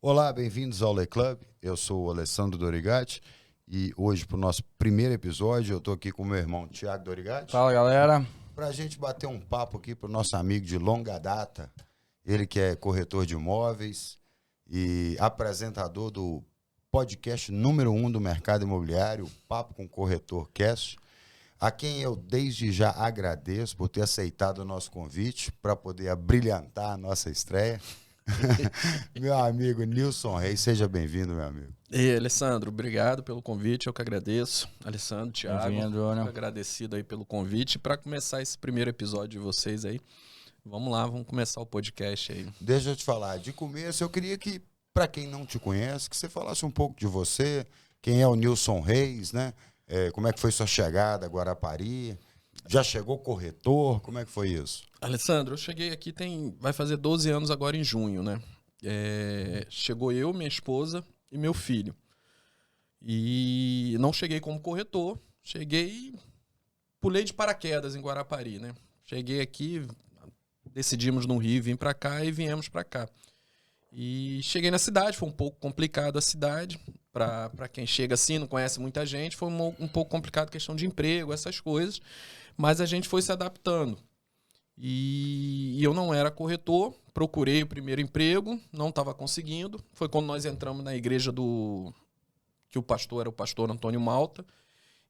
Olá, bem-vindos ao Le Club. Eu sou o Alessandro Dorigatti e hoje, para o nosso primeiro episódio, eu estou aqui com o meu irmão Thiago Dorigatti. Fala, galera. Para a gente bater um papo aqui para o nosso amigo de longa data, ele que é corretor de imóveis e apresentador do podcast número 1 do mercado imobiliário, o Papo com o Corretor Cast, a quem eu desde já agradeço por ter aceitado o nosso convite para poder abrilhantar a nossa estreia. Meu amigo Nilson Reis, seja bem-vindo, meu amigo. E Alessandro, obrigado pelo convite, eu que agradeço. Alessandro, Thiago, agradecido aí pelo convite. Para começar esse primeiro episódio de vocês aí, vamos lá, vamos começar o podcast aí. Deixa eu te falar, de começo eu queria que, para quem não te conhece, que você falasse um pouco de você, quem é o Nilson Reis, né? Como é que foi sua chegada a Guarapari? Já chegou corretor? Como é que foi isso? Alessandro, eu cheguei aqui vai fazer 12 anos agora em junho, né? Chegou eu, minha esposa e meu filho. E não cheguei como corretor, pulei de paraquedas em Guarapari, né? Cheguei aqui, decidimos no Rio vir para cá e viemos para cá. E cheguei na cidade, foi um pouco complicado a cidade, para quem chega assim, não conhece muita gente, foi um pouco complicado a questão de emprego, essas coisas, mas a gente foi se adaptando. E eu não era corretor, procurei o primeiro emprego, não estava conseguindo, foi quando nós entramos na igreja que o pastor era o pastor Antônio Malta,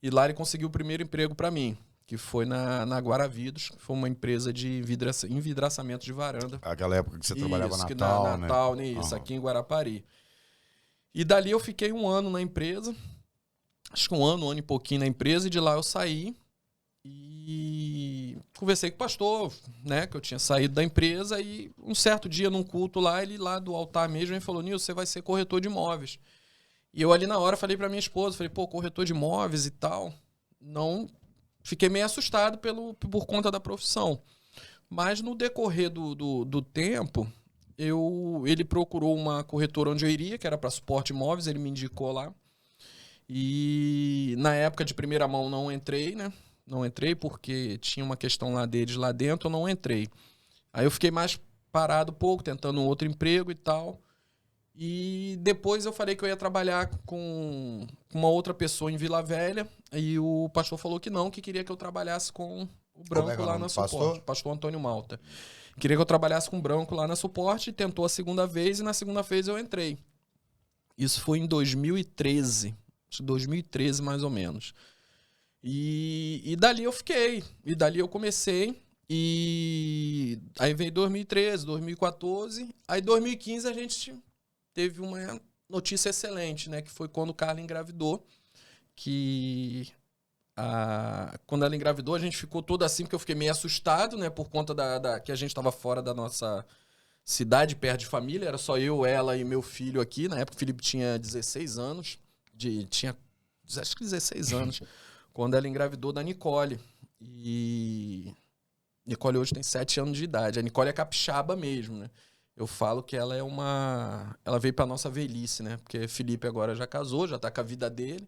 e lá ele conseguiu o primeiro emprego para mim, que foi na Guaravidos, que foi uma empresa de envidraçamento de varanda. Aquela época que você trabalhava na Natal, né? Isso, aqui em Guarapari. E dali eu fiquei um ano na empresa, acho que um ano e pouquinho na empresa, e de lá eu saí e conversei com o pastor, né, que eu tinha saído da empresa, e um certo dia num culto lá, ele lá do altar mesmo, ele falou: Nilson, você vai ser corretor de imóveis. E eu ali na hora falei pra minha esposa, falei, corretor de imóveis e tal, não... Fiquei meio assustado por conta da profissão. Mas no decorrer do tempo, ele procurou uma corretora onde eu iria, que era para suporte imóveis, ele me indicou lá. E na época de primeira mão não entrei, né? Não entrei porque tinha uma questão lá deles lá dentro, eu não entrei. Aí eu fiquei mais parado um pouco, tentando um outro emprego e tal. E depois eu falei que eu ia trabalhar com uma outra pessoa em Vila Velha, e o pastor falou que não, que queria que eu trabalhasse com o branco lá na suporte. Pastor Antônio Malta. Queria que eu trabalhasse com o branco lá na suporte, tentou a segunda vez, e na segunda vez eu entrei. Isso foi em 2013, acho que 2013 mais ou menos. E dali eu fiquei, e dali eu comecei, e aí veio 2013, 2014, aí 2015 a gente teve uma notícia excelente, né? Que foi quando Carla engravidou. Quando ela engravidou, a gente ficou todo assim, porque eu fiquei meio assustado, né? Por conta que a gente estava fora da nossa cidade, perto de família. Era só eu, ela e meu filho aqui. Na época o Felipe tinha 16 anos. Acho que 16 anos. Quando ela engravidou da Nicole. E Nicole hoje tem 7 anos de idade. A Nicole é capixaba mesmo, né? Eu falo que ela veio pra nossa velhice, né? Porque Felipe agora já casou, já tá com a vida dele,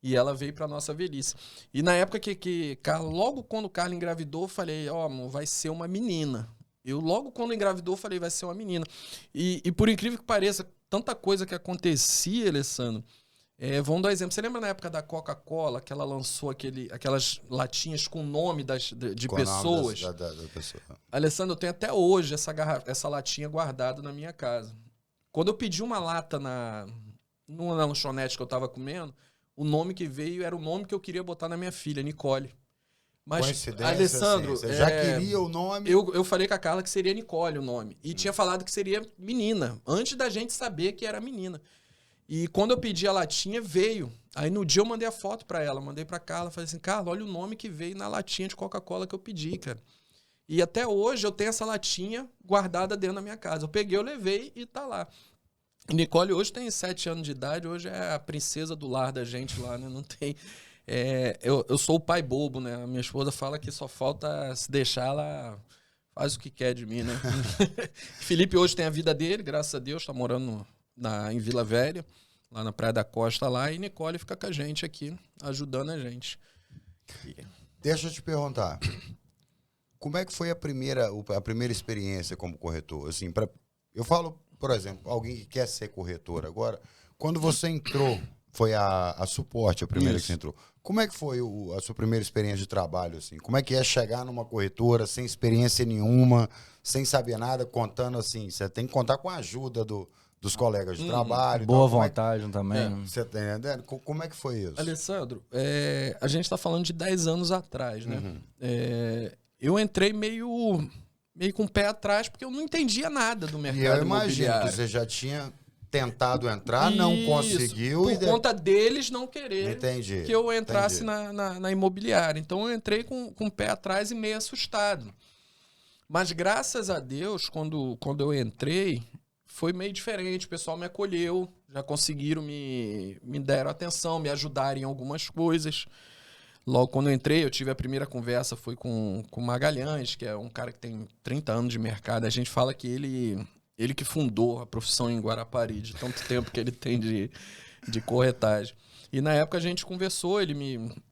e ela veio pra nossa velhice. E na época logo quando Carla engravidou, eu falei, amor, vai ser uma menina. Logo quando engravidou, falei, vai ser uma menina. E por incrível que pareça, tanta coisa que acontecia, Alessandro. Vamos dar um exemplo. Você lembra na época da Coca-Cola, que ela lançou aquelas latinhas com o nome de pessoas? Da pessoa. Alessandro, eu tenho até hoje essa latinha guardada na minha casa. Quando eu pedi uma lata numa lanchonete que eu tava comendo, o nome que veio era o nome que eu queria botar na minha filha, Nicole. Mas, Alessandro, assim, você já queria o nome? Eu falei com a Carla que seria Nicole o nome. E tinha falado que seria menina, antes da gente saber que era menina. E quando eu pedi a latinha, veio. Aí no dia eu mandei a foto pra ela, mandei pra Carla, falei assim, Carla, olha o nome que veio na latinha de Coca-Cola que eu pedi, cara. E até hoje eu tenho essa latinha guardada dentro da minha casa. Eu peguei, eu levei e tá lá. Nicole hoje tem 7 anos de idade, hoje é a princesa do lar da gente lá, né? Não tem... eu sou o pai bobo, né? A minha esposa fala que só falta se deixar, ela faz o que quer de mim, né? Felipe hoje tem a vida dele, graças a Deus, tá morando em Vila Velha, lá na Praia da Costa lá, e Nicole fica com a gente aqui, ajudando a gente. Deixa eu te perguntar, como é que foi a primeira experiência como corretor? Assim, eu falo por exemplo, alguém que quer ser corretor agora, quando você entrou, foi a Suporte a primeira que você entrou. Como é que foi a sua primeira experiência de trabalho? Assim? Como é que é chegar numa corretora sem experiência nenhuma, sem saber nada, contando assim? Você tem que contar com a ajuda dos colegas de trabalho. Boa tal. vontade também. Você tá entendendo? Como é que foi isso? Alessandro, a gente está falando de 10 anos atrás, né? Eu entrei meio com o pé atrás, porque eu não entendia nada do mercado imobiliário. E eu imagino que você já tinha tentado entrar, não conseguiu. Por conta deles não quererem que eu entrasse Entendi. na imobiliária. Então eu entrei com o pé atrás e meio assustado. Mas graças a Deus, quando eu entrei, foi meio diferente. O pessoal me acolheu, já conseguiram me deram atenção, me ajudaram em algumas coisas. Logo quando eu entrei, eu tive a primeira conversa, foi com o Magalhães, que é um cara que tem 30 anos de mercado. A gente fala que ele que fundou a profissão em Guarapari, de tanto tempo que ele tem de corretagem. E na época a gente conversou,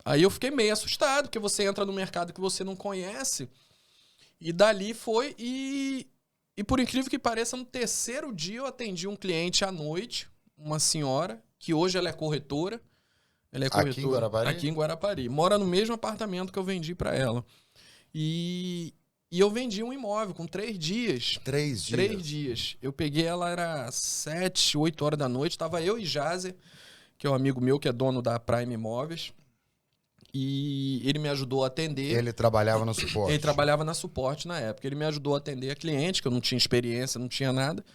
aí eu fiquei meio assustado, porque você entra no mercado que você não conhece, e dali foi, e por incrível que pareça, no terceiro dia eu atendi um cliente à noite, uma senhora, que hoje ela é corretora. Ela é corretora. Aqui em Guarapari? Aqui em Guarapari. Mora no mesmo apartamento que eu vendi para ela. E eu vendi um imóvel com 3 dias. 3 dias? 3 dias. Eu peguei ela, era 7, 8 horas da noite. Tava eu e Jazer, que é um amigo meu, que é dono da Prime Imóveis. E ele me ajudou a atender. Ele trabalhava no suporte? Ele trabalhava na suporte na época. Ele me ajudou a atender a cliente, que eu não tinha experiência, não tinha nada.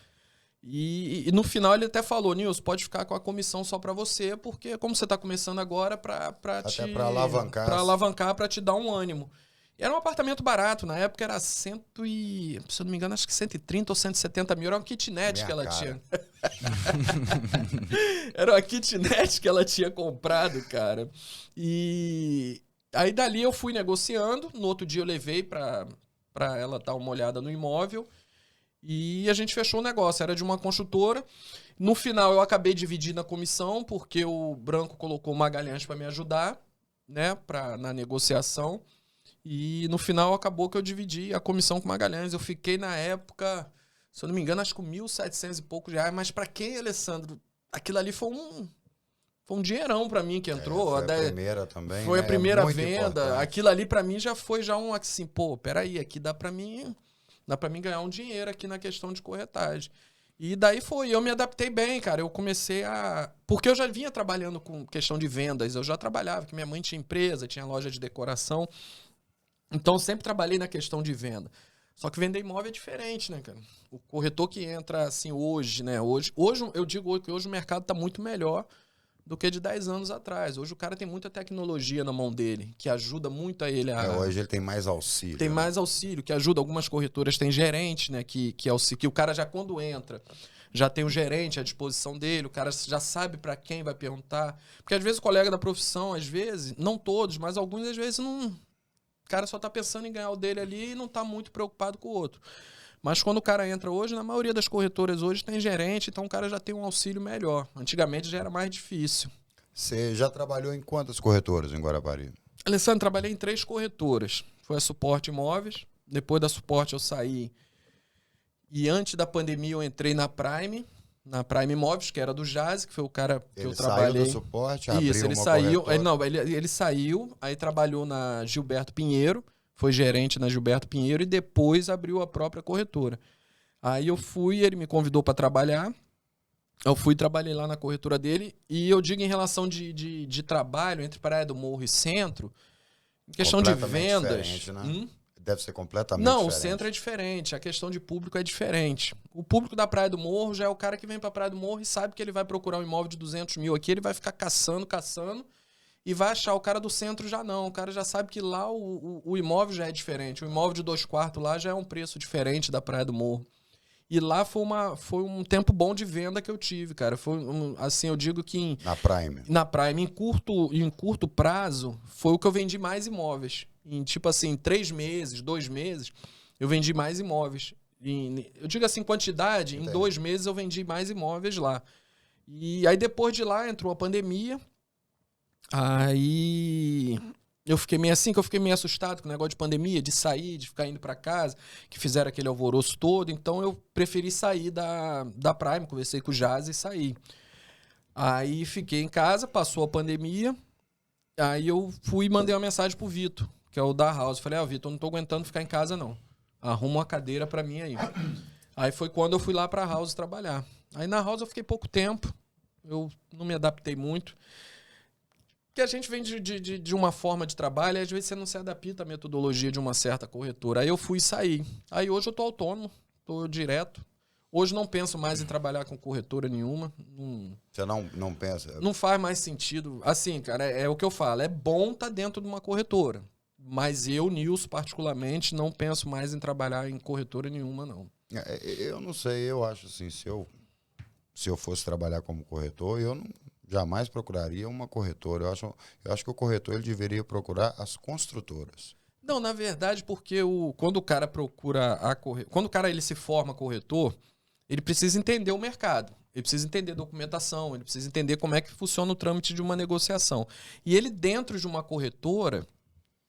E no final ele até falou, Nilson, pode ficar com a comissão só para você, porque como você está começando agora, para alavancar. Para alavancar, para te dar um ânimo. E era um apartamento barato, na época era se eu não me engano, acho que 130 ou 170 mil, era uma kitnet que ela tinha. Era uma kitnet que ela tinha comprado, cara. E aí dali eu fui negociando, no outro dia eu levei para ela dar uma olhada no imóvel. E a gente fechou o negócio, era de uma construtora. No final eu acabei dividindo a comissão, porque o Branco colocou o Magalhães para me ajudar, né, na negociação. E no final acabou que eu dividi a comissão com o Magalhães. Eu fiquei na época, se eu não me engano, acho que com 1.700 e poucos reais. Mas para quem, Alessandro, aquilo ali foi um dinheirão para mim que entrou. Foi a primeira também. Foi a primeira muito venda. Importante. Aquilo ali para mim já foi um assim, pô, peraí, aqui dá para mim ganhar um dinheiro aqui na questão de corretagem. E daí eu me adaptei bem, cara. Eu comecei porque eu já vinha trabalhando com questão de vendas, eu já trabalhava, que minha mãe tinha empresa, tinha loja de decoração. Então eu sempre trabalhei na questão de venda. Só que vender imóvel é diferente, né, cara? O corretor que entra assim hoje, né? Hoje eu digo que hoje o mercado tá muito melhor do que de 10 anos atrás. Hoje o cara tem muita tecnologia na mão dele, que ajuda muito a ele hoje ele tem mais auxílio. Tem mais auxílio, que ajuda. Algumas corretoras têm gerente, né? Que o cara já quando entra, já tem o gerente à disposição dele, o cara já sabe para quem vai perguntar. Porque às vezes o colega da profissão, às vezes, não todos, mas alguns às vezes não... O cara só tá pensando em ganhar o dele ali e não tá muito preocupado com o outro. Mas quando o cara entra hoje, na maioria das corretoras hoje tem gerente, então o cara já tem um auxílio melhor. Antigamente já era mais difícil. Você já trabalhou em quantas corretoras em Guarapari? Alessandro, trabalhei em 3 corretoras. Foi a Suporte Imóveis. Depois da Suporte eu saí. E antes da pandemia eu entrei na Prime Imóveis, que era do Jazz, que foi o cara que eu trabalhei. Ele saiu do Suporte, abriu Isso, ele uma saiu. corretora. Ele saiu, aí trabalhou na Gilberto Pinheiro, foi gerente na Gilberto Pinheiro e depois abriu a própria corretora. Aí eu fui, ele me convidou para trabalhar. Eu fui, trabalhei lá na corretora dele. E eu digo em relação de trabalho entre Praia do Morro e Centro, em questão de vendas... Né? Deve ser completamente Não, diferente. o centro é diferente. A questão de público é diferente. O público da Praia do Morro já é o cara que vem para a Praia do Morro e sabe que ele vai procurar um imóvel de 200 mil aqui, ele vai ficar caçando, e vai achar. O cara do centro já não. O cara já sabe que lá o imóvel já é diferente. O imóvel de 2 quartos lá já é um preço diferente da Praia do Morro. E lá foi um tempo bom de venda que eu tive, cara. Assim, eu digo que... Na Prime, em curto prazo, foi o que eu vendi mais imóveis. Em, tipo assim, 3 meses, 2 meses, eu vendi mais imóveis. Eu digo assim, quantidade, em 2 meses eu vendi mais imóveis lá. E aí depois de lá entrou a pandemia. Aí Eu fiquei meio assim, que eu fiquei meio assustado com o negócio de pandemia, de sair, de ficar indo para casa, que fizeram aquele alvoroço todo. Então eu preferi sair da Prime, conversei com o Jazz e saí. Aí fiquei em casa, passou a pandemia. Aí eu fui e mandei uma mensagem pro Vitor, que é o da House. Falei, Vitor, eu não tô aguentando ficar em casa, não. Arruma uma cadeira pra mim aí. Aí foi quando eu fui lá pra House trabalhar. Aí na House eu fiquei pouco tempo. Eu não me adaptei muito. Porque a gente vem de uma forma de trabalho e às vezes você não se adapta à metodologia de uma certa corretora. Aí eu fui sair. Aí hoje eu tô autônomo, tô direto. Hoje não penso mais em trabalhar com corretora nenhuma. Você não pensa? Não faz mais sentido. Assim, cara, é o que eu falo. É bom estar dentro de uma corretora. Mas eu, Nilson, particularmente, não penso mais em trabalhar em corretora nenhuma, não. Eu não sei, eu acho assim, se eu fosse trabalhar como corretor, eu jamais procuraria uma corretora. Eu acho que o corretor ele deveria procurar as construtoras. Não, na verdade, porque quando o cara procura quando o cara ele se forma corretor, ele precisa entender o mercado. Ele precisa entender documentação, ele precisa entender como é que funciona o trâmite de uma negociação. E ele, dentro de uma corretora,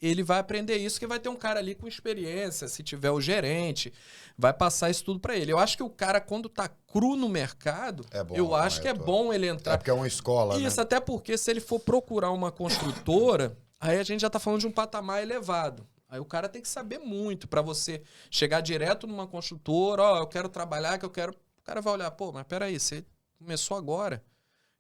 ele vai aprender isso, que vai ter um cara ali com experiência, se tiver o gerente, vai passar isso tudo para ele. Eu acho que o cara, quando tá cru no mercado, eu acho que é bom ele entrar. É porque é uma escola, isso, né? até porque se ele for procurar uma construtora, aí a gente já tá falando de um patamar elevado. Aí o cara tem que saber muito para você chegar direto numa construtora, eu quero trabalhar, o cara vai olhar, pô, mas peraí, você começou agora.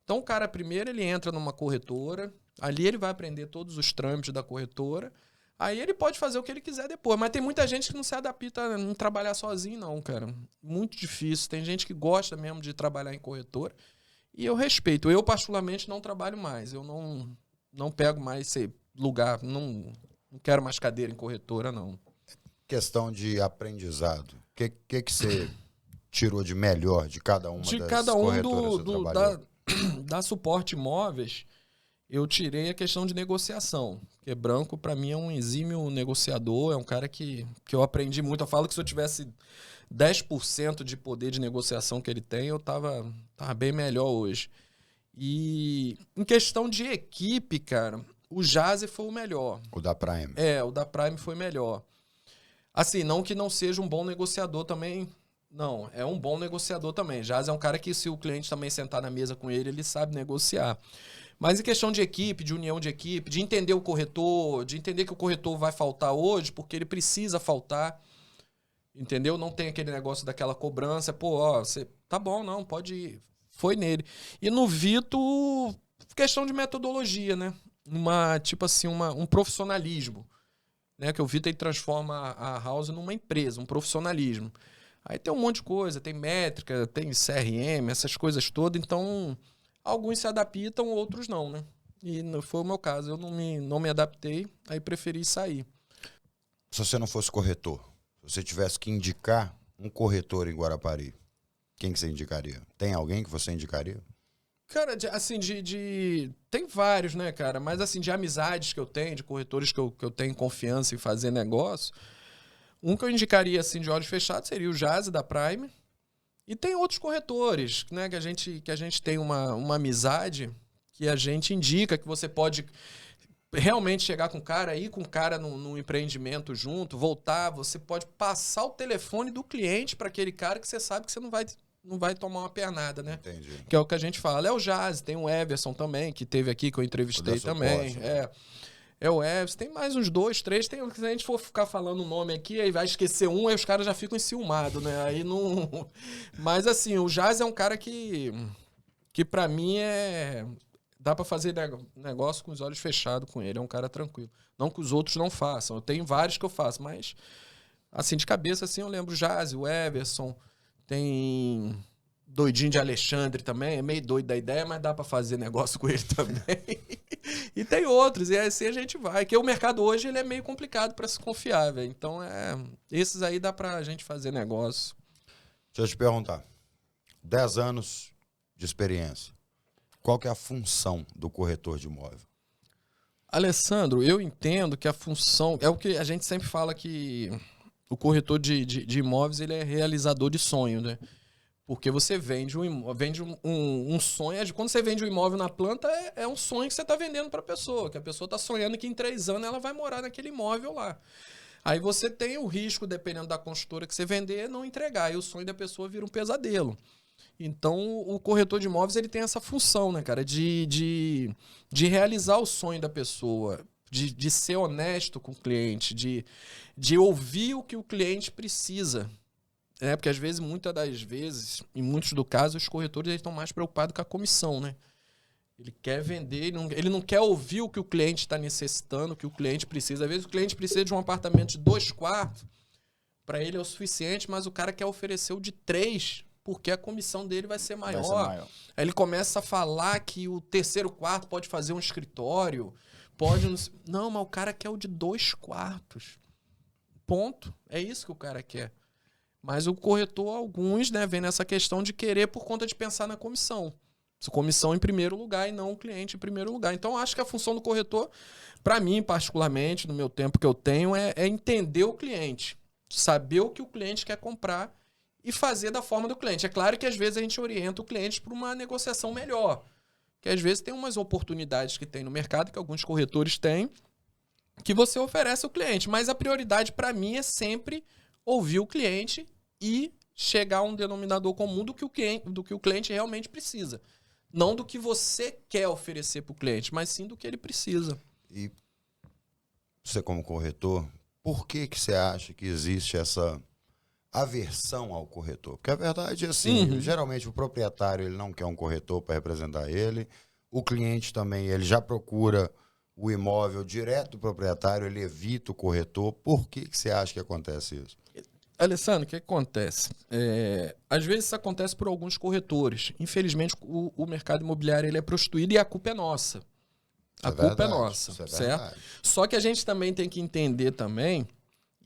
Então o cara primeiro ele entra numa corretora, ali ele vai aprender todos os trâmites da corretora, aí ele pode fazer o que ele quiser depois. Mas tem muita gente que não se adapta a não trabalhar sozinho, não, cara. Muito difícil. Tem gente que gosta mesmo de trabalhar em corretora e eu respeito. Eu, particularmente, não trabalho mais. Eu não pego mais esse lugar, não quero mais cadeira em corretora, não. Questão de aprendizado. O que você tirou de melhor de cada uma de das cada corretoras que você trabalhou? Da Suporte Imóveis, eu tirei a questão de negociação. Porque Branco, para mim, é um exímio negociador, é um cara que eu aprendi muito. Eu falo que se eu tivesse 10% de poder de negociação que ele tem, eu tava bem melhor hoje. E em questão de equipe, cara, o Jazzy foi o melhor. O da Prime. O da Prime foi melhor. Assim, não que não seja um bom negociador também. Não, é um bom negociador também. Jazzy é um cara que, se o cliente também sentar na mesa com ele sabe negociar. Mas em questão de equipe, de união de equipe, de entender o corretor, de entender que o corretor vai faltar hoje porque ele precisa faltar, entendeu? Não tem aquele negócio daquela cobrança. Pô, você tá bom, não, pode ir. Foi nele. E no Vitor, questão de metodologia, né? Um profissionalismo, né? Que o Vitor transforma a House numa empresa, um profissionalismo. Aí tem um monte de coisa, tem métrica, tem CRM, essas coisas todas. Então, alguns se adaptam, outros não, né? E foi o meu caso. Eu não me adaptei, aí preferi sair. Se você não fosse corretor, se você tivesse que indicar um corretor em Guarapari, quem que você indicaria? Tem alguém que você indicaria? Cara, assim, tem vários, né, cara? Mas, assim, de amizades que eu tenho, de corretores que eu tenho confiança em fazer negócio, um que eu indicaria, assim, de olhos fechados seria o Jazzy da Prime. E tem outros corretores, né, que a gente tem uma amizade que a gente indica que você pode realmente chegar com o cara, ir com o cara num empreendimento junto, voltar, você pode passar o telefone do cliente para aquele cara que você sabe que você não vai tomar uma pernada, né? Entendi. Que é o que a gente fala. É o Jazzy, tem o Everson também, que teve aqui, que eu entrevistei também. É o Everson, tem mais uns 2, 3. Se a gente for ficar falando o nome aqui, aí vai esquecer um, aí os caras já ficam enciumados, né? Aí não... Mas assim, o Jazzy é um cara que pra mim dá pra fazer negócio com os olhos fechados com ele. É um cara tranquilo. Não que os outros não façam. Eu tenho vários que eu faço, mas assim, de cabeça, assim, eu lembro o Jazzy, o Everson, tem Doidinho de Alexandre também, é meio doido da ideia, mas dá pra fazer negócio com ele também. E tem outros, e assim a gente vai. Que o mercado hoje ele é meio complicado pra se confiar, velho. Então, esses aí dá pra gente fazer negócio. Deixa eu te perguntar. 10 anos de experiência. Qual que é a função do corretor de imóvel? Alessandro, eu entendo que a função... É o que a gente sempre fala que o corretor de imóveis ele é realizador de sonho, né? Porque você vende um sonho. Quando você vende um imóvel na planta, é um sonho que você está vendendo para a pessoa. Que a pessoa está sonhando que em 3 anos ela vai morar naquele imóvel lá. Aí você tem o risco, dependendo da construtora que você vender, não entregar. E o sonho da pessoa vira um pesadelo. Então, o corretor de imóveis ele tem essa função, né, cara? De realizar o sonho da pessoa. De ser honesto com o cliente. De ouvir o que o cliente precisa. Porque às vezes, muitas das vezes, em muitos dos casos, os corretores estão mais preocupados com a comissão, né? Ele quer vender, ele não quer ouvir o que o cliente está necessitando, o que o cliente precisa. Às vezes o cliente precisa de um apartamento de 2 quartos, para ele é o suficiente, mas o cara quer oferecer o de 3, porque a comissão dele vai ser maior. Aí ele começa a falar que o 3º quarto pode fazer um escritório, pode... Não, mas o cara quer o de 2 quartos. Ponto. É isso que o cara quer. Mas o corretor, alguns, né, vem nessa questão de querer por conta de pensar na comissão. Comissão em primeiro lugar e não o cliente em primeiro lugar. Então, acho que a função do corretor, para mim, particularmente, no meu tempo que eu tenho, é entender o cliente. Saber o que o cliente quer comprar e fazer da forma do cliente. É claro que, às vezes, a gente orienta o cliente para uma negociação melhor. Que, às vezes, tem umas oportunidades que tem no mercado, que alguns corretores têm, que você oferece ao cliente. Mas a prioridade, para mim, é sempre ouvir o cliente e chegar a um denominador comum do que o cliente realmente precisa. Não do que você quer oferecer para o cliente, mas sim do que ele precisa. E você, como corretor, por que você acha que existe essa aversão ao corretor? Porque a verdade é assim, geralmente o proprietário ele não quer um corretor para representar ele, o cliente também ele já procura o imóvel direto do proprietário, ele evita o corretor. Por que você acha que acontece isso? Alessandro, o que acontece? Às vezes isso acontece por alguns corretores. Infelizmente, o mercado imobiliário ele é prostituído e a culpa é nossa. A culpa é nossa, certo? Só que a gente também tem que entender também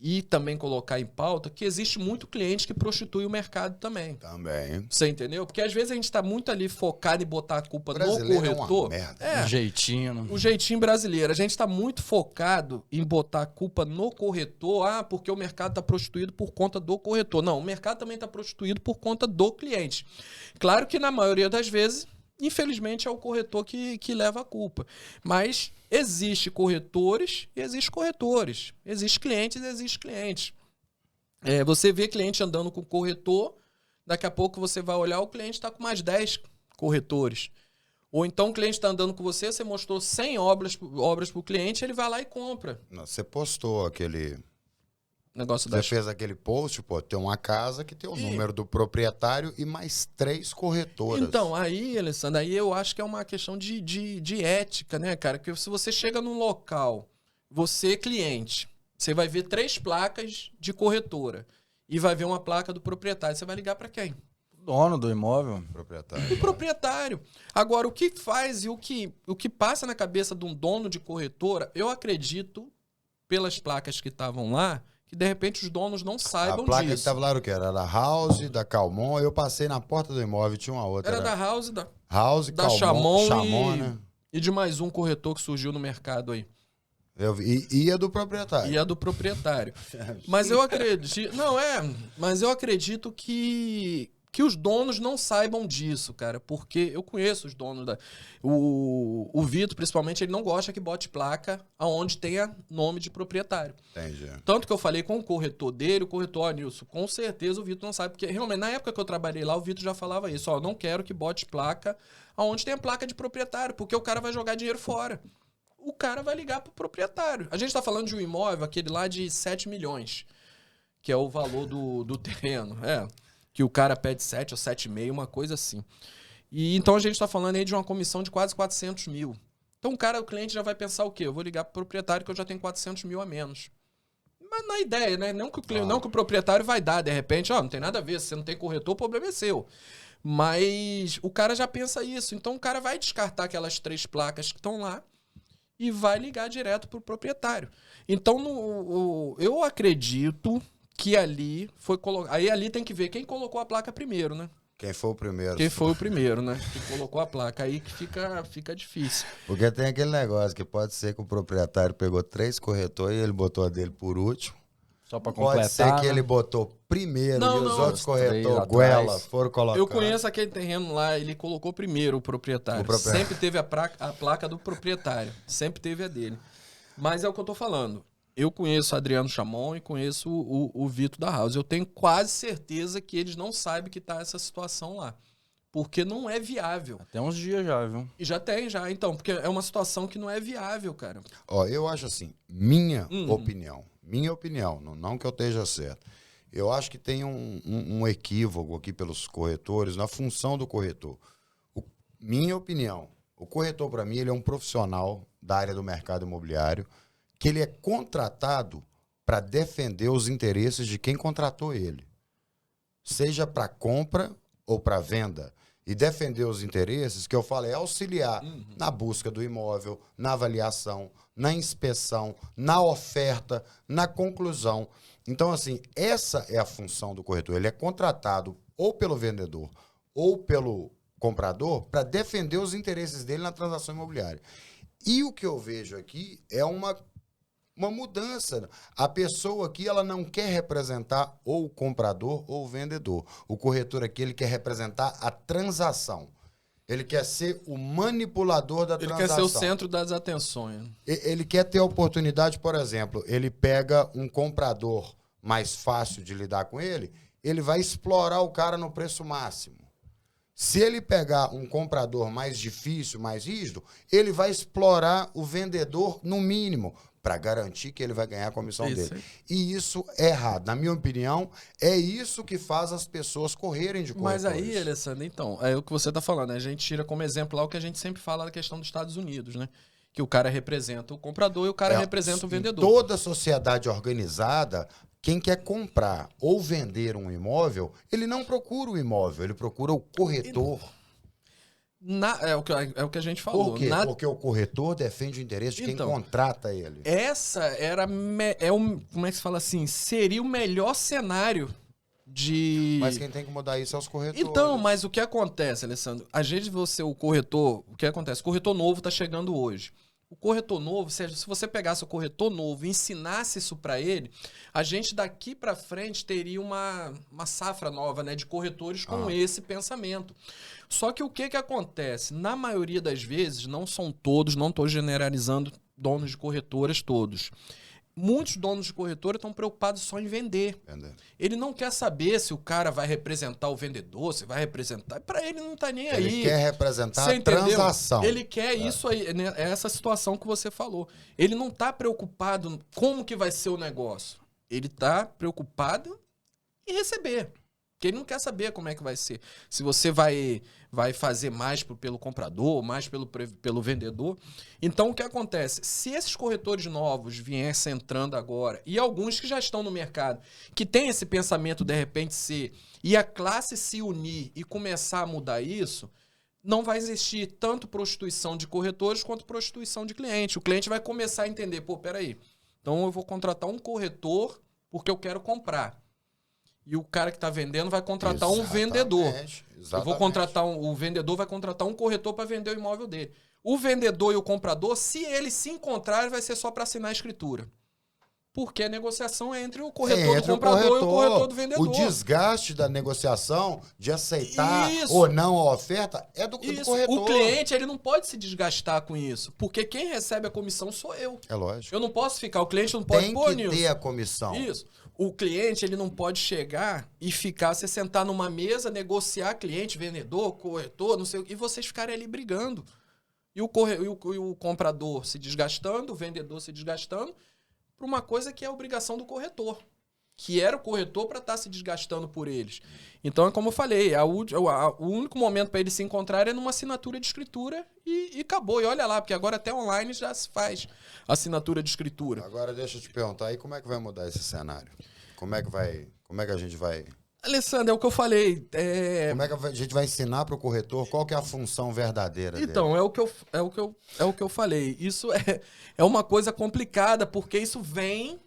e também colocar em pauta que existe muito cliente que prostitui o mercado também. Também. Você entendeu? Porque às vezes a gente está muito ali focado em botar a culpa no Brasileiro corretor. É uma merda. O jeitinho. O jeitinho brasileiro. A gente está muito focado em botar a culpa no corretor. Porque o mercado está prostituído por conta do corretor. Não, o mercado também está prostituído por conta do cliente. Claro que na maioria das vezes, infelizmente, é o corretor que leva a culpa. Mas existe corretores e existe corretores. Existe clientes e existe clientes. Você vê cliente andando com corretor, daqui a pouco você vai olhar, o cliente está com mais 10 corretores. Ou então o cliente está andando com você, você mostrou 100 obras para o cliente, ele vai lá e compra. Você postou aquele... Negócio Você fez aquele post, tem uma casa que tem o número do proprietário e mais 3 corretoras. Então, aí, Alessandro, aí eu acho que é uma questão de ética, né, cara? Porque se você chega num local, você cliente, você vai ver 3 placas de corretora e vai ver uma placa do proprietário. Você vai ligar para quem? Dono do imóvel. Proprietário. O proprietário. Agora, o que faz e o que passa na cabeça de um dono de corretora, eu acredito, pelas placas que estavam lá, que de repente os donos não saibam disso. A placa que estava lá era o quê? Era da House, da Calmon. Eu passei na porta do imóvel, tinha uma outra. Era da House, da Calmon, Chamon, né? E de mais um corretor que surgiu no mercado aí. E a do proprietário. E a do proprietário. Mas eu acredito... Mas eu acredito que os donos não saibam disso, cara. Porque eu conheço os donos da... O Vitor, principalmente, ele não gosta que bote placa aonde tenha nome de proprietário. Entendi. Tanto que eu falei com o corretor dele, o corretor, Nilson, com certeza o Vitor não sabe. Porque, realmente, na época que eu trabalhei lá, o Vitor já falava isso. Não quero que bote placa aonde tenha placa de proprietário, porque o cara vai jogar dinheiro fora. O cara vai ligar pro proprietário. A gente tá falando de um imóvel, aquele lá de 7 milhões, que é o valor do terreno. Que o cara pede 7 ou 7,5, uma coisa assim. E então a gente tá falando aí de uma comissão de quase 400 mil. Então o cliente já vai pensar o quê? Eu vou ligar pro proprietário que eu já tenho 400 mil a menos. Mas na ideia, né? Não que o proprietário vai dar, de repente, não tem nada a ver, se você não tem corretor, o problema é seu. Mas o cara já pensa isso. Então o cara vai descartar aquelas 3 placas que estão lá e vai ligar direto pro proprietário. Então eu acredito que ali foi colocado. Aí ali tem que ver quem colocou a placa primeiro, né? Quem foi o primeiro. Quem foi o primeiro, né? Que colocou a placa. Aí que fica difícil. Porque tem aquele negócio que pode ser que o proprietário pegou 3 corretores e ele botou a dele por último. Só pra Pode completar. ser que né? ele botou primeiro Não, e os não. outros Os corretores, três goela, atrás. foram colocar. Eu conheço aquele terreno lá, ele colocou primeiro o proprietário. O proprietário. Sempre teve a placa do proprietário. Sempre teve a dele. Mas é o que eu tô falando. Eu conheço o Adriano Chamon e conheço o Vitor da House. Eu tenho quase certeza que eles não sabem que tá essa situação lá. Porque não é viável. Até uns dias já, viu? E já tem, já. Então, porque é uma situação que não é viável, cara. Ó, eu acho assim, minha opinião, não que eu esteja certo. Eu acho que tem um equívoco aqui pelos corretores, na função do corretor. Minha opinião, o corretor, para mim, ele é um profissional da área do mercado imobiliário, que ele é contratado para defender os interesses de quem contratou ele. Seja para compra ou para venda. E defender os interesses, que eu falo, é auxiliar na busca do imóvel, na avaliação, na inspeção, na oferta, na conclusão. Então, assim, essa é a função do corretor. Ele é contratado ou pelo vendedor ou pelo comprador para defender os interesses dele na transação imobiliária. E o que eu vejo aqui é uma mudança. A pessoa aqui, ela não quer representar ou o comprador ou o vendedor. O corretor aqui, ele quer representar a transação. Ele quer ser o manipulador da transação. Ele quer ser o centro das atenções. Ele quer ter a oportunidade, por exemplo, ele pega um comprador mais fácil de lidar com ele vai explorar o cara no preço máximo. Se ele pegar um comprador mais difícil, mais rígido, ele vai explorar o vendedor no mínimo, para garantir que ele vai ganhar a comissão dele. E isso é errado. Na minha opinião, é isso que faz as pessoas correrem de corretores. Mas aí, Alessandro, então, é o que você está falando, né? A gente tira como exemplo lá o que a gente sempre fala da questão dos Estados Unidos, né? Que o cara representa o comprador e o cara representa o vendedor. Toda sociedade organizada, quem quer comprar ou vender um imóvel, ele não procura o imóvel, ele procura o corretor. É o que a gente falou. Por quê? Porque o corretor defende o interesse de quem contrata ele. Essa era... como é que se fala assim? Seria o melhor cenário de... Mas quem tem que mudar isso é os corretores. Então, mas o que acontece, Alessandro? A gente, o corretor... O que acontece? O corretor novo está chegando hoje. O corretor novo, se você pegasse o corretor novo e ensinasse isso para ele, a gente daqui para frente teria uma safra nova, né, de corretores com esse pensamento. Só que o que acontece? Na maioria das vezes, não são todos, não estou generalizando donos de corretoras todos. Muitos donos de corretora estão preocupados só em vender. Ele não quer saber se o cara vai representar o vendedor, se vai representar. Para ele não está nem aí. Ele quer representar a transação. Ele quer isso aí, né? Essa situação que você falou. Ele não está preocupado como que vai ser o negócio. Ele está preocupado em receber. Porque ele não quer saber como é que vai ser. Se você vai fazer mais pelo comprador, mais pelo vendedor. Então, o que acontece? Se esses corretores novos viessem entrando agora, e alguns que já estão no mercado, que tem esse pensamento, de repente, e a classe se unir e começar a mudar isso, não vai existir tanto prostituição de corretores quanto prostituição de cliente. O cliente vai começar a entender, pô, peraí, então eu vou contratar um corretor porque eu quero comprar. E o cara que está vendendo vai contratar um vendedor. Exatamente. Eu vou contratar o vendedor vai contratar um corretor para vender o imóvel dele. O vendedor e o comprador, se eles se encontrarem, vai ser só para assinar a escritura. Porque a negociação é entre o corretor do comprador e o corretor do vendedor. O desgaste da negociação, de aceitar ou não a oferta, é do corretor. O cliente, ele não pode se desgastar com isso. Porque quem recebe a comissão sou eu. É lógico. Eu não posso ficar, o cliente não pode... Tem que ter a comissão. Isso. O cliente, ele não pode chegar e ficar, você sentar numa mesa, negociar cliente, vendedor, corretor, não sei o que, e vocês ficarem ali brigando. E o comprador se desgastando, o vendedor se desgastando, por uma coisa que é a obrigação do corretor. Que era o corretor para estar se desgastando por eles. Então, é como eu falei, o único momento para eles se encontrarem é numa assinatura de escritura e acabou. E olha lá, porque agora até online já se faz assinatura de escritura. Agora deixa eu te perguntar aí, como é que vai mudar esse cenário? Como é que a gente vai... Alessandro, é o que eu falei. Como é que a gente vai ensinar para o corretor qual que é a função verdadeira dele? Então, é o que eu falei. Isso é uma coisa complicada, porque isso vem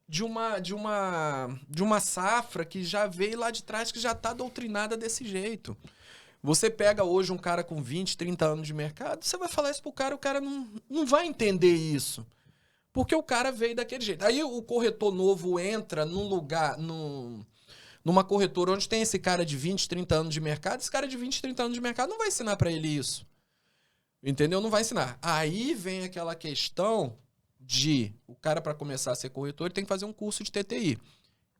de uma safra que já veio lá de trás, que já está doutrinada desse jeito. Você pega hoje um cara com 20, 30 anos de mercado, você vai falar isso pro cara, o cara não vai entender isso. Porque o cara veio daquele jeito. Aí o corretor novo entra num lugar, numa corretora onde tem esse cara de 20, 30 anos de mercado, esse cara de 20, 30 anos de mercado não vai ensinar pra ele isso. Entendeu? Não vai ensinar. Aí vem aquela questão de o cara, para começar a ser corretor, ele tem que fazer um curso de TTI.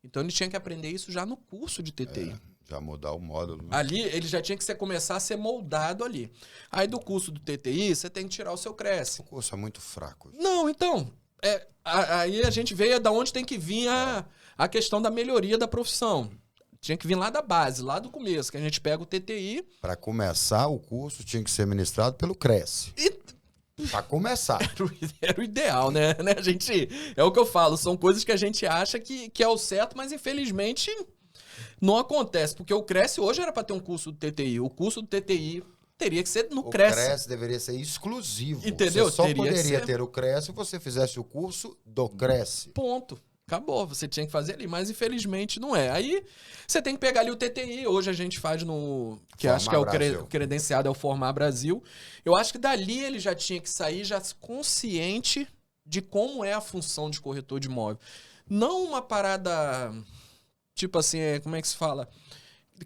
Então ele tinha que aprender isso já no curso de TTI. Já mudar o módulo. Né? Ali ele já tinha que começar a ser moldado ali. Aí do curso do TTI, você tem que tirar o seu Cresce. O curso é muito fraco. Não, então, aí a gente vê da onde tem que vir a questão da melhoria da profissão. Tinha que vir lá da base, lá do começo, que a gente pega o TTI. Para começar o curso, tinha que ser ministrado pelo Cresce. Para começar. Era o ideal, né? A gente, é o que eu falo, são coisas que a gente acha que é o certo, mas infelizmente não acontece. Porque o Cresce hoje era para ter um curso do TTI. O curso do TTI teria que ser no Cresce. O Cresce deveria ser exclusivo. Entendeu? Você só Teria poderia ter o Cresce se você fizesse o curso do Cresce. Ponto. Acabou, você tinha que fazer ali, mas infelizmente não é. Aí você tem que pegar ali o TTI, hoje a gente faz no... que Formar acho que é Brasil. o credenciado, é o Formar Brasil. Eu acho que dali ele já tinha que sair já consciente de como é a função de corretor de imóvel. Não uma parada, tipo assim, como é que se fala?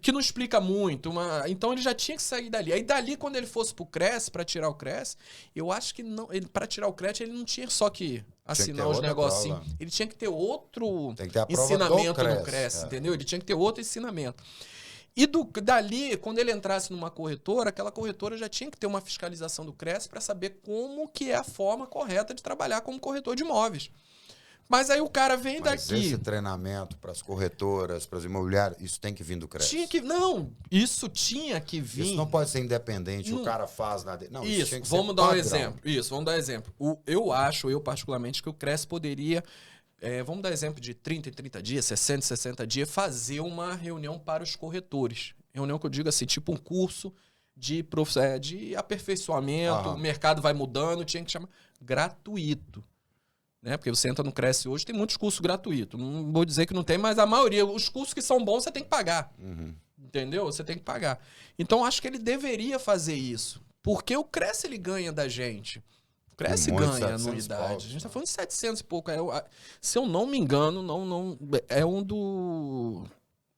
Que não explica muito. Então ele já tinha que sair dali. Aí dali, quando ele fosse pro Cresce, para tirar o Cresce, eu acho que não, para tirar o Cresce ele não tinha só que assinar os negocinhos. Ele tinha que ter outro ensinamento no Cresce, entendeu? Ele tinha que ter outro ensinamento. E dali, quando ele entrasse numa corretora, aquela corretora já tinha que ter uma fiscalização do Cresce para saber como que é a forma correta de trabalhar como corretor de imóveis. Mas aí o cara vem Mas daqui. Esse treinamento para as corretoras, para as imobiliárias, isso tem que vir do Cresce. Isso tinha que vir. Isso não pode ser independente, o cara faz nada. Não, isso tinha que ser vamos dar um padrão. exemplo. Vamos dar exemplo. Eu particularmente, que o Cresce poderia, vamos dar exemplo de 30 em 30 dias, 60 em 60 dias, fazer uma reunião para os corretores. Reunião que eu digo assim, tipo um curso de aperfeiçoamento, o mercado vai mudando, tinha que chamar gratuito. Né? Porque você entra no Cresce hoje, tem muitos cursos gratuitos. Não vou dizer que não tem, mas a maioria, os cursos que são bons, você tem que pagar. Entendeu? Você tem que pagar. Então, acho que ele deveria fazer isso. Porque o Cresce, ele ganha da gente. O Cresce ganha anuidade. A gente está falando de 700 e pouco. Se eu não me engano, é um do...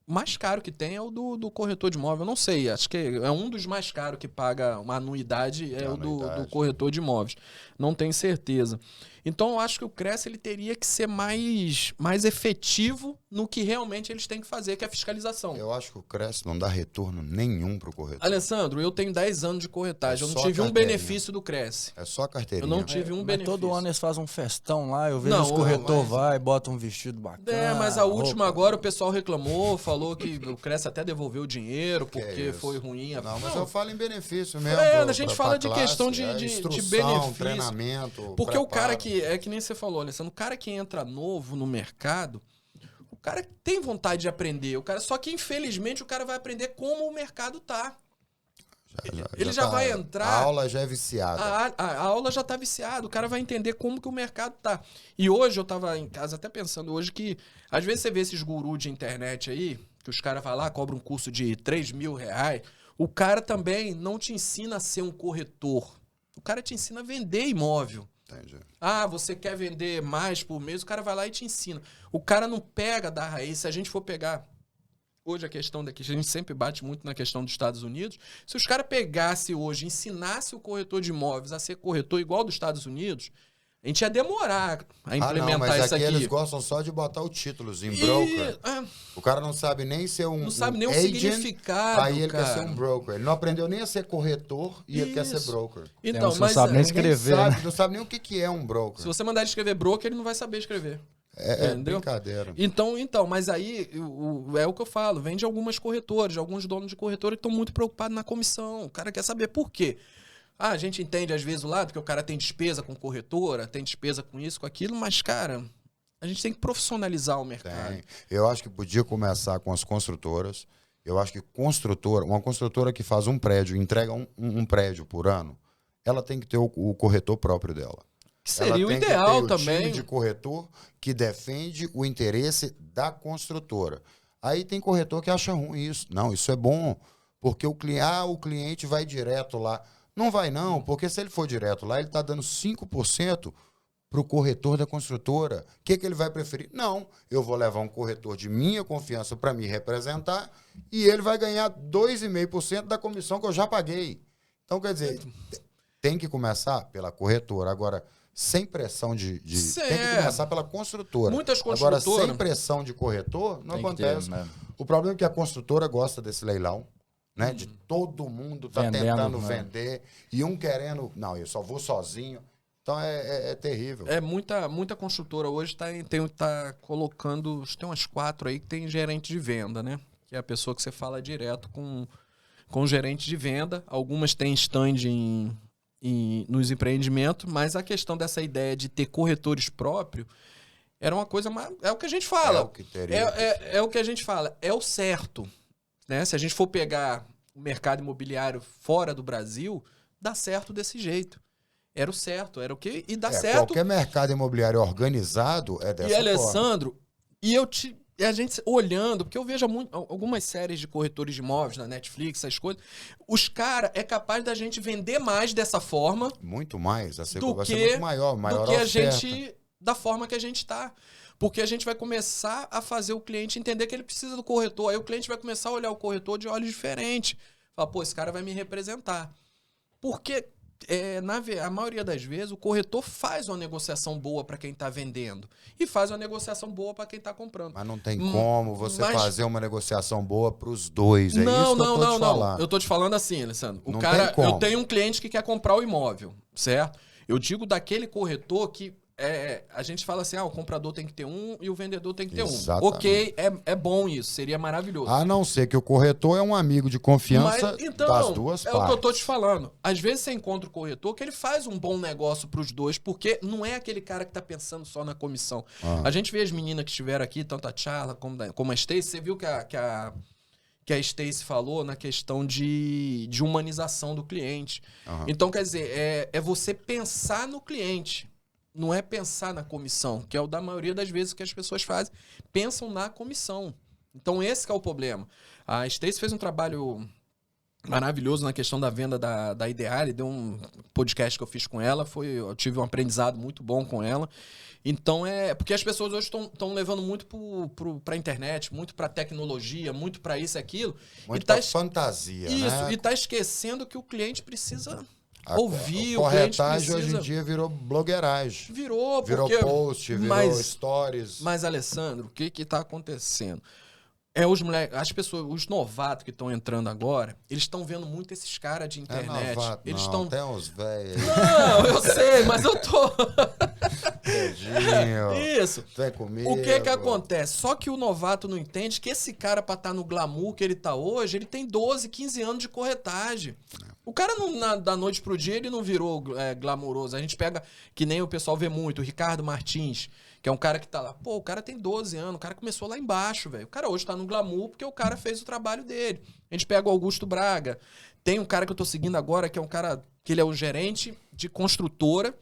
mais caro que tem é o do corretor de imóvel. Eu não sei, acho que é um dos mais caros que paga uma anuidade, é o do corretor de imóveis. Não tenho certeza. Então, eu acho que o Cresce ele teria que ser mais efetivo no que realmente eles têm que fazer, que é a fiscalização. Eu acho que o Cresce não dá retorno nenhum para o corretor. Alessandro, eu tenho 10 anos de corretagem. Eu não tive um benefício do Cresce. É só carteirinha. Eu não tive um benefício. Todo ano eles fazem um festão lá, eu vejo os corretores vai, botam um vestido bacana. Mas a última agora o pessoal reclamou, falou que o Cresce até devolveu o dinheiro porque foi ruim. Não, mas eu falo em benefício mesmo. A gente fala de questão de instrução, benefício. Treinamento. Porque o cara que, que nem você falou, Alessandro, o cara que entra novo no mercado, o cara tem vontade de aprender. Só que, infelizmente, o cara vai aprender como o mercado tá. Ele já vai entrar... A aula já é viciada. A aula já tá viciada. O cara vai entender como que o mercado tá. E hoje eu tava em casa até pensando hoje que... Às vezes você vê esses gurus de internet aí, que os caras vão lá, cobram um curso de 3 mil reais. O cara também não te ensina a ser um corretor. O cara te ensina a vender imóvel. Entendi. Você quer vender mais por mês, o cara vai lá e te ensina. O cara não pega da raiz. Se a gente for pegar... Hoje a questão daqui, a gente sempre bate muito na questão dos Estados Unidos. Se os caras pegassem hoje, ensinassem o corretor de imóveis a ser corretor igual dos Estados Unidos, a gente ia demorar a implementar isso aqui. Eles gostam só de botar o títulozinho, broker. O cara não sabe nem ser não sabe nem o significado, aí ele quer ser um broker. Ele não aprendeu nem a ser corretor e ele quer ser broker. Então, não sabe nem escrever. Não sabe nem o que é um broker. Se você mandar ele escrever broker, ele não vai saber escrever. É brincadeira. Então, mas aí é o que eu falo, vem de algumas corretoras, de alguns donos de corretora que estão muito preocupados na comissão. O cara quer saber por quê. A gente entende às vezes o lado que o cara tem despesa com corretora, tem despesa com isso, com aquilo, mas, cara, a gente tem que profissionalizar o mercado. Eu acho que podia começar com as construtoras. Eu acho que uma construtora que faz um prédio, entrega um prédio por ano, ela tem que ter o corretor próprio dela. Seria o ideal também. Time de corretor que defende o interesse da construtora. Aí tem corretor que acha ruim isso. Não, isso é bom, porque o cliente vai direto lá. Não vai não, porque se ele for direto lá, ele está dando 5% para o corretor da construtora. O que ele vai preferir? Não, eu vou levar um corretor de minha confiança para me representar e ele vai ganhar 2,5% da comissão que eu já paguei. Então, quer dizer, tem que começar pela corretora. Agora, sem pressão de tem que começar pela construtora. Muitas construtoras... Agora, sem pressão de corretor, não acontece. O problema é que a construtora gosta desse leilão, né? De todo mundo tá tentando vender e um querendo... Não, eu só vou sozinho. Então, é terrível. Muita construtora hoje tá colocando... Tem umas 4 aí que tem gerente de venda, né? Que é a pessoa que você fala direto com o gerente de venda. Algumas têm stand nos empreendimentos, mas a questão dessa ideia de ter corretores próprios era uma coisa... É o que a gente fala. É o que a gente fala. É o certo. Né? Se a gente for pegar o mercado imobiliário fora do Brasil, dá certo desse jeito. Era o certo, era o que... E dá certo... Qualquer mercado imobiliário organizado é dessa forma. E, Alessandro, e a gente olhando, porque eu vejo algumas séries de corretores de imóveis na Netflix, essas coisas, os caras é capaz da gente vender mais dessa forma. Muito mais, vai ser muito maior do que a gente, da forma que a gente está. Porque a gente vai começar a fazer o cliente entender que ele precisa do corretor. Aí o cliente vai começar a olhar o corretor de olhos diferentes. Fala, pô, esse cara vai me representar. Porque... a maioria das vezes o corretor faz uma negociação boa para quem está vendendo e faz uma negociação boa para quem está comprando. Mas não tem como você fazer uma negociação boa para os dois. É isso que eu tô te falando. Eu tô te falando assim, Alessandro. Eu tenho um cliente que quer comprar o imóvel, certo? Eu digo daquele corretor que a gente fala assim, o comprador tem que ter um e o vendedor tem que ter um. Ok, é bom isso, seria maravilhoso. A não ser que o corretor é um amigo de confiança das duas partes. É o que eu tô te falando. Às vezes você encontra o corretor que ele faz um bom negócio pros dois, porque não é aquele cara que tá pensando só na comissão. A gente vê as meninas que estiveram aqui, tanto a Charla como a Stacy, você viu que a Stacy falou na questão de humanização do cliente. Então, quer dizer, é você pensar no cliente. Não é pensar na comissão, que é o da maioria das vezes que as pessoas fazem. Pensam na comissão. Então, esse que é o problema. A Stacy fez um trabalho maravilhoso na questão da venda da Ideale. Deu um podcast que eu fiz com ela. Eu tive um aprendizado muito bom com ela. Então, porque as pessoas hoje estão levando muito para a internet, muito para tecnologia, muito para isso e aquilo. Muito para fantasia, isso, né? E está esquecendo que o cliente precisa... ouvir, o cliente precisa... hoje em dia virou blogueiragem. Virou post, virou stories. Mas, Alessandro, o que está acontecendo? As pessoas, os novatos que estão entrando agora, eles estão vendo muito esses caras de internet. Novato, eles tem uns velhos. Não, eu sei, mas eu tô... Isso. Vem comigo. O que acontece? Só que o novato não entende que esse cara, pra estar no glamour que ele tá hoje, ele tem 12, 15 anos de corretagem. O cara, da noite pro dia, ele não virou glamouroso. A gente pega, que nem o pessoal vê muito, o Ricardo Martins, que é um cara que tá lá. Pô, o cara tem 12 anos, o cara começou lá embaixo, velho. O cara hoje tá no glamour porque o cara fez o trabalho dele. A gente pega o Augusto Braga. Tem um cara que eu tô seguindo agora, que é um cara, que ele é o gerente de construtora,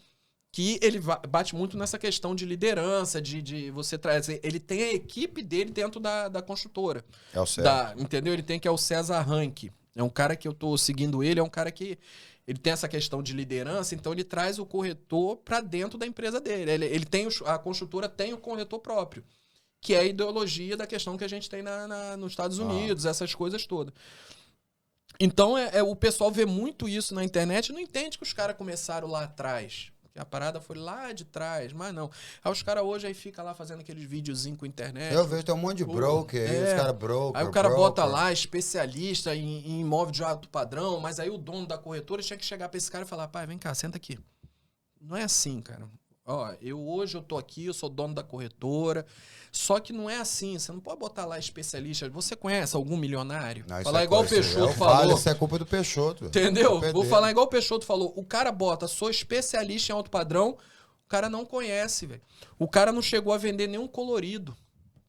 que ele bate muito nessa questão de liderança, de você trazer... Ele tem a equipe dele dentro da construtora. É o César. Entendeu? Ele tem, que é o César Rank. É um cara que eu tô seguindo ele, é um cara que... Ele tem essa questão de liderança, então ele traz o corretor para dentro da empresa dele. Ele tem a construtora tem o corretor próprio, que é a ideologia da questão que a gente tem nos Estados Unidos, essas coisas todas. Então, o pessoal vê muito isso na internet e não entende que os caras começaram lá atrás. Que a parada foi lá de trás, mas não. Aí os caras hoje aí ficam lá fazendo aqueles videozinhos com a internet. Eu vejo, tem um monte de broker aí, os caras broker. Aí o cara bota lá, especialista em imóvel de alto padrão, mas aí o dono da corretora tinha que chegar pra esse cara e falar, pai, vem cá, senta aqui. Não é assim, cara. Ó, hoje eu tô aqui, eu sou dono da corretora, só que não é assim, você não pode botar lá especialista. Você conhece algum milionário? Não, falar igual o Peixoto falou. Isso é culpa do Peixoto. Entendeu? Vou falar igual o Peixoto falou. O cara bota, sou especialista em alto padrão, o cara não conhece, velho. O cara não chegou a vender nenhum colorido,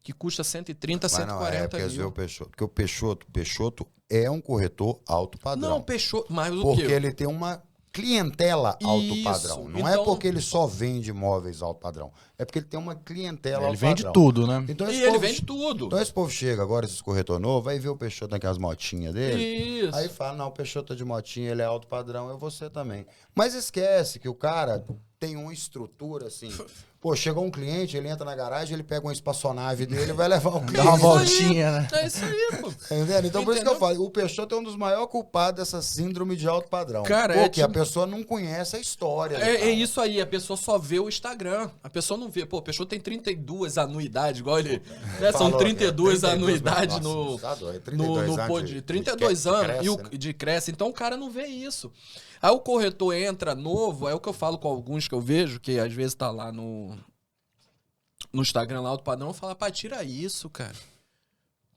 que custa 130, 140 mil. Porque o Peixoto é um corretor alto padrão. Não, Peixoto, mas o quê? Porque ele tem uma clientela alto padrão. Não é porque ele só vende imóveis alto padrão. É porque ele tem uma clientela alto padrão. Ele vende tudo, né? Então, ele vende tudo. Então esse povo chega agora, esses corretor novo, vai ver o Peixoto naquelas motinhas dele. Isso. Aí fala, não, o Peixoto é de motinha, ele é alto padrão, eu vou ser também. Mas esquece que o cara tem uma estrutura assim. Pô, chegou um cliente, ele entra na garagem, ele pega uma espaçonave dele e vai levar o cliente. Dá uma voltinha, né? É isso aí, pô. Entendeu? Então, por isso que eu falo, o Peixoto é um dos maiores culpados dessa síndrome de alto padrão. Cara, porque a pessoa não conhece a história. É isso aí, a pessoa só vê o Instagram. A pessoa não vê. Pô, o Peixoto tem 32 anuidades, igual ele. Né? São 32 anuidades no 32 anos de cresce. Então o cara não vê isso. Aí o corretor entra novo, é o que eu falo com alguns que eu vejo, que às vezes tá lá no Instagram, lá, alto padrão, eu falo, pá, tira isso, cara.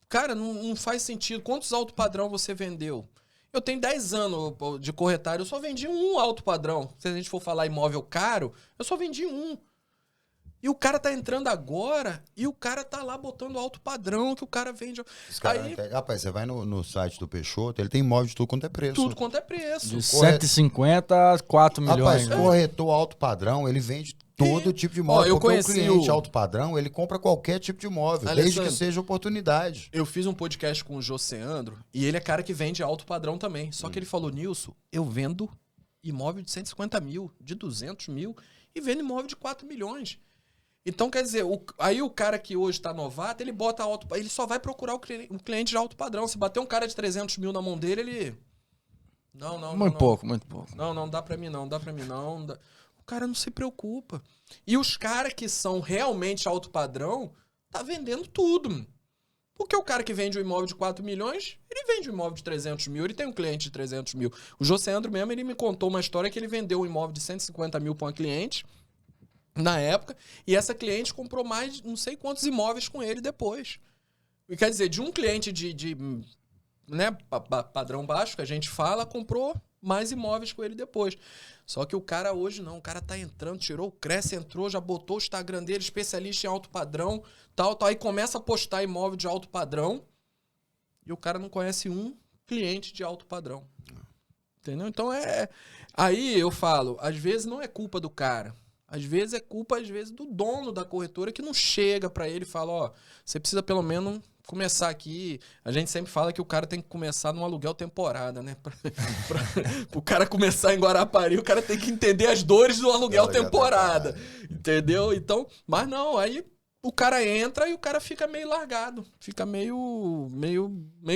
Cara, não faz sentido. Quantos alto padrão você vendeu? Eu tenho 10 anos de corretário, eu só vendi um alto padrão. Se a gente for falar imóvel caro, eu só vendi um. E o cara tá entrando agora e o cara tá lá botando alto padrão que o cara vende. Aí, rapaz, você vai no site do Peixoto, ele tem imóvel de tudo quanto é preço. Tudo quanto é preço. De 150 a 4 milhões. Rapaz, corretor alto padrão, ele vende todo tipo de imóvel. Eu conheci o cliente alto padrão, ele compra qualquer tipo de imóvel, Alessandro, desde que seja oportunidade. Eu fiz um podcast com o Joseandro e ele é cara que vende alto padrão também. Só que ele falou, Nilson, eu vendo imóvel de 150 mil, de 200 mil e vendo imóvel de 4 milhões. Então, quer dizer, aí o cara que hoje está novato, ele bota alto, ele só vai procurar um cliente de alto padrão. Se bater um cara de 300 mil na mão dele, ele... Não. Muito pouco. Não dá pra mim não. O cara não se preocupa. E os caras que são realmente alto padrão, tá vendendo tudo. Porque o cara que vende um imóvel de 4 milhões, ele vende um imóvel de 300 mil, ele tem um cliente de 300 mil. O Joseandro mesmo, ele me contou uma história que ele vendeu um imóvel de 150 mil para uma cliente, na época, e essa cliente comprou mais não sei quantos imóveis com ele depois. E quer dizer, de um cliente de né, padrão baixo, que a gente fala, comprou mais imóveis com ele depois. Só que o cara hoje não, o cara tá entrando, tirou o Cresce, entrou, já botou o Instagram dele, especialista em alto padrão, tal, aí começa a postar imóvel de alto padrão e o cara não conhece um cliente de alto padrão. Entendeu? Então aí eu falo, às vezes não é culpa do cara. Às vezes é culpa, do dono da corretora que não chega pra ele e fala, ó, você precisa pelo menos começar aqui. A gente sempre fala que o cara tem que começar num aluguel temporada, né? Pro cara começar em Guarapari, o cara tem que entender as dores do aluguel temporada. Entendeu? Então, mas não, aí o cara entra e o cara fica meio largado. Fica meio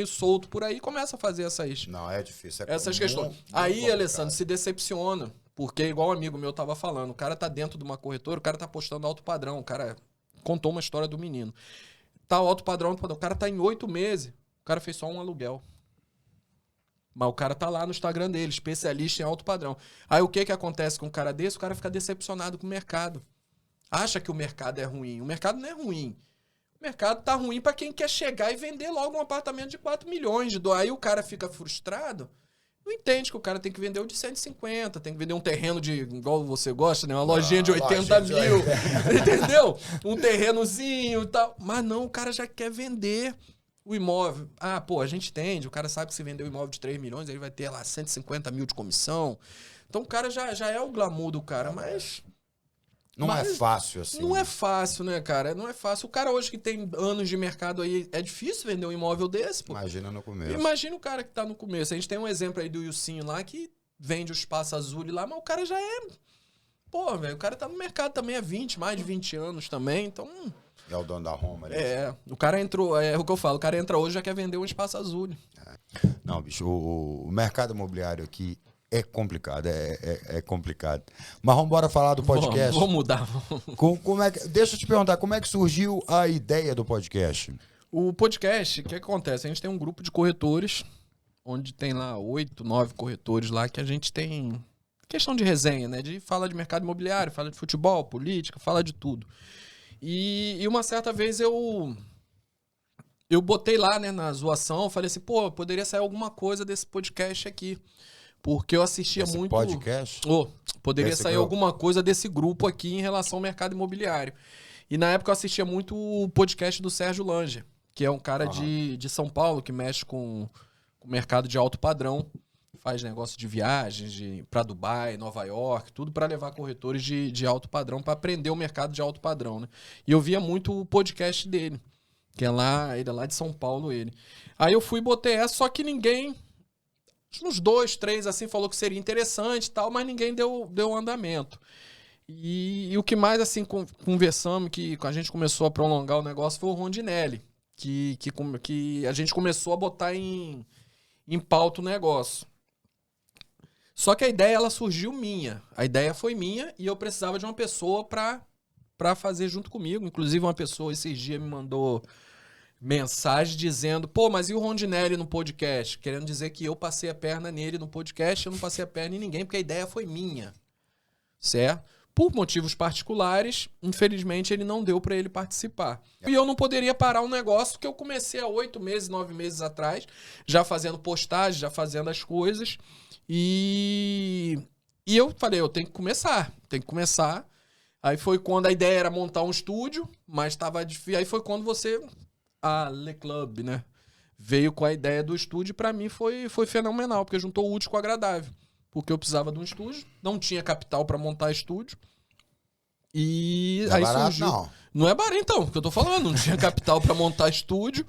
solto por aí e começa a fazer essas... Não, é difícil. Essas questões. Aí, Alessandro, se decepciona. Porque, igual um amigo meu tava falando, o cara tá dentro de uma corretora, o cara tá postando alto padrão. O cara contou uma história do menino. Tá alto padrão, o cara tá em 8 meses, o cara fez só um aluguel. Mas o cara tá lá no Instagram dele, especialista em alto padrão. Aí o que acontece com um cara desse? O cara fica decepcionado com o mercado. Acha que o mercado é ruim. O mercado não é ruim. O mercado tá ruim pra quem quer chegar e vender logo um apartamento de 4 milhões. Aí o cara fica frustrado. Não entende que o cara tem que vender o de 150, tem que vender um terreno de, igual você gosta, né? Uma lojinha de 80 mil, entendeu? Um terrenozinho e tal. Mas não, o cara já quer vender o imóvel. Ah, pô, a gente entende, o cara sabe que se vender um imóvel de 3 milhões, ele vai ter lá 150 mil de comissão. Então o cara já é o glamour do cara, mas... Não é fácil assim. Não é fácil, né, cara? Não é fácil. O cara hoje que tem anos de mercado aí, é difícil vender um imóvel desse, pô. Imagina no começo. Imagina o cara que tá no começo. A gente tem um exemplo aí do Ilcinho lá, que vende o Espaço Azul lá, mas o cara já é... Pô, velho, o cara tá no mercado também há mais de 20 anos também, então... É o dono da Roma. O cara entrou, é o que eu falo, o cara entra hoje e já quer vender um Espaço Azul. Não, bicho, o mercado imobiliário aqui... É complicado, é complicado. Mas vamos embora falar do podcast. Vamos mudar. Deixa eu te perguntar, como é que surgiu a ideia do podcast? O podcast, o que acontece? A gente tem um grupo de corretores, onde tem lá 8, 9 corretores lá, que a gente tem questão de resenha, né? De fala de mercado imobiliário, fala de futebol, política, fala de tudo. E uma certa vez eu botei lá, né, na zoação, falei assim, pô, poderia sair alguma coisa desse podcast aqui. Porque eu assistia muito... podcast? Poderia sair alguma coisa desse grupo aqui em relação ao mercado imobiliário. E na época eu assistia muito o podcast do Sérgio Lange, que é um cara de São Paulo, que mexe com o mercado de alto padrão. Faz negócio de viagens para Dubai, Nova York, tudo para levar corretores de alto padrão, para aprender o mercado de alto padrão, né? E eu via muito o podcast dele, que ele é lá de São Paulo, ele. Aí eu fui e botei essa, só que ninguém... Uns 2, 3, assim, falou que seria interessante e tal, mas ninguém deu andamento. E o que mais, assim, conversamos, que a gente começou a prolongar o negócio, foi o Rondinelli. Que a gente começou a botar em pauta o negócio. Só que a ideia, ela surgiu minha. A ideia foi minha e eu precisava de uma pessoa pra fazer junto comigo. Inclusive, uma pessoa esses dias me mandou mensagem dizendo, pô, mas e o Rondinelli no podcast? Querendo dizer que eu passei a perna nele no podcast, eu não passei a perna em ninguém, porque a ideia foi minha. Certo? Por motivos particulares, infelizmente, ele não deu pra ele participar. E eu não poderia parar um negócio que eu comecei há 8 meses, 9 meses atrás, já fazendo postagem, já fazendo as coisas. E eu falei, eu tenho que começar. Aí foi quando a ideia era montar um estúdio, mas tava difícil. Aí foi quando a Le Club, né, veio com a ideia do estúdio. E pra mim foi fenomenal, porque juntou o útil com o agradável. Porque eu precisava de um estúdio, não tinha capital pra montar estúdio. E não aí é barato, surgiu. Não é barato, então, o que eu tô falando, não tinha capital pra montar estúdio.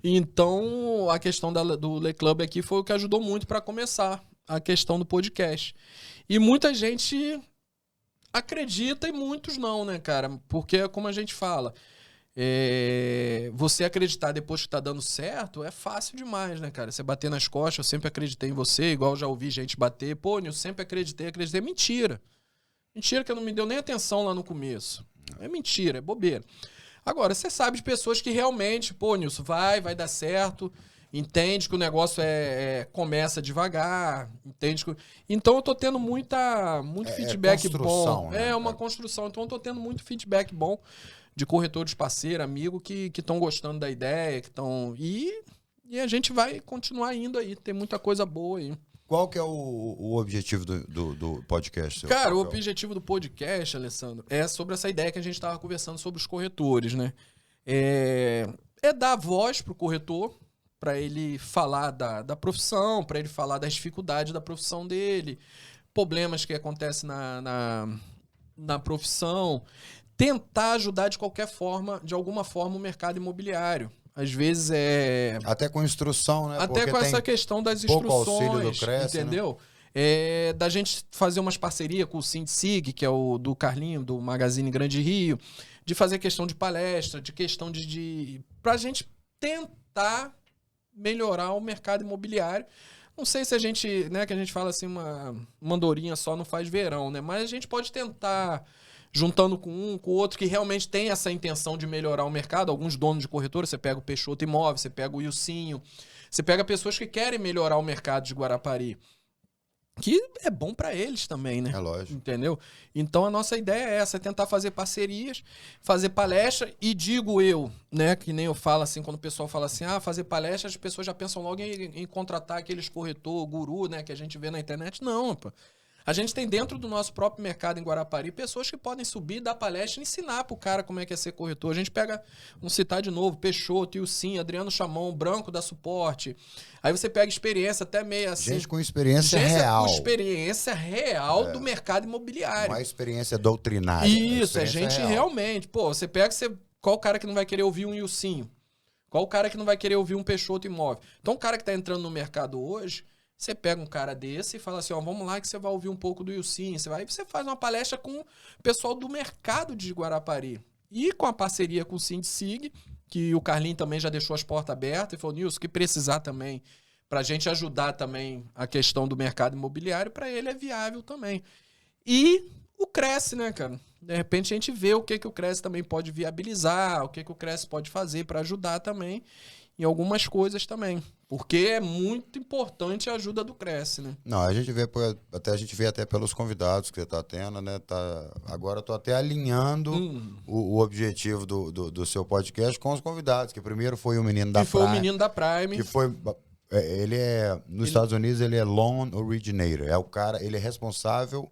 Então, a questão do Le Club aqui foi o que ajudou muito pra começar a questão do podcast. E muita gente acredita e muitos não, né, cara? Porque, como a gente fala, você acreditar depois que tá dando certo é fácil demais, né, cara? Você bater nas costas, eu sempre acreditei em você, igual eu já ouvi gente bater. Pô, eu sempre acreditei. Mentira. Mentira que eu não me deu nem atenção lá no começo. É mentira, é bobeira. Agora, você sabe de pessoas que realmente, pô, Nilson, vai dar certo, entende que o negócio começa devagar, entende que... Então eu tô tendo muito feedback bom. Né, é uma construção. Então eu tô tendo muito feedback bom de corretores parceiro, amigo, que estão gostando da ideia, que estão... E a gente vai continuar indo aí, tem muita coisa boa aí. Qual que é o objetivo do podcast? Cara, o objetivo do podcast, Alessandro, é sobre essa ideia que a gente estava conversando sobre os corretores, né? É dar voz pro corretor, para ele falar da profissão, para ele falar das dificuldades da profissão dele, problemas que acontecem na profissão, tentar ajudar de alguma forma, o mercado imobiliário. Às vezes até com instrução, né? Até porque com essa questão das instruções, auxílio do Cresce, entendeu? Né? Da gente fazer umas parcerias com o SINDSIG, que é o do Carlinho, do Magazine Grande Rio, de fazer questão de palestra, de questão pra gente tentar melhorar o mercado imobiliário. Não sei se a gente, né, que a gente fala assim, uma andorinha só não faz verão, né? Mas a gente pode tentar, juntando com um, com o outro, que realmente tem essa intenção de melhorar o mercado. Alguns donos de corretora, você pega o Peixoto Imóveis, você pega o Ilcinho, você pega pessoas que querem melhorar o mercado de Guarapari, que é bom para eles também, né? É lógico. Entendeu? Então a nossa ideia é essa, é tentar fazer parcerias, fazer palestra, e digo eu, né, que nem eu falo assim, quando o pessoal fala assim, fazer palestra, as pessoas já pensam logo em contratar aqueles corretor, guru, né, que a gente vê na internet. Não, pô. A gente tem dentro do nosso próprio mercado em Guarapari pessoas que podem subir, dar palestra e ensinar pro cara como é que é ser corretor. A gente pega, vamos citar de novo, Peixoto, Ilcinho, Adriano Chamon, Branco da Suporte. Aí você pega experiência até meio assim. Gente com experiência real. Com experiência real do mercado imobiliário. Não é experiência doutrinária. Isso, é gente real. Realmente. Pô, você pega, qual o cara que não vai querer ouvir um Ilcinho? Qual o cara que não vai querer ouvir um Peixoto Imóvel? Então o cara que tá entrando no mercado hoje, você pega um cara desse e fala assim, vamos lá que você vai ouvir um pouco do Ilcinho. Você faz uma palestra com o pessoal do mercado de Guarapari. E com a parceria com o SINDSIG, que o Carlinho também já deixou as portas abertas e falou, Nilson, que precisar também, pra gente ajudar também a questão do mercado imobiliário, para ele é viável também. E o Cresce, né, cara? De repente a gente vê o que o Cresce também pode viabilizar, o que o Cresce pode fazer para ajudar também em algumas coisas também. Porque é muito importante a ajuda do Cresce, né? Não, a gente vê até pelos convidados que você está tendo, né? Agora eu tô até alinhando o objetivo do seu podcast com os convidados, que primeiro foi o menino da Prime. Que foi o menino da Prime. Que foi... Nos Estados Unidos ele é loan originator. É o cara, ele é responsável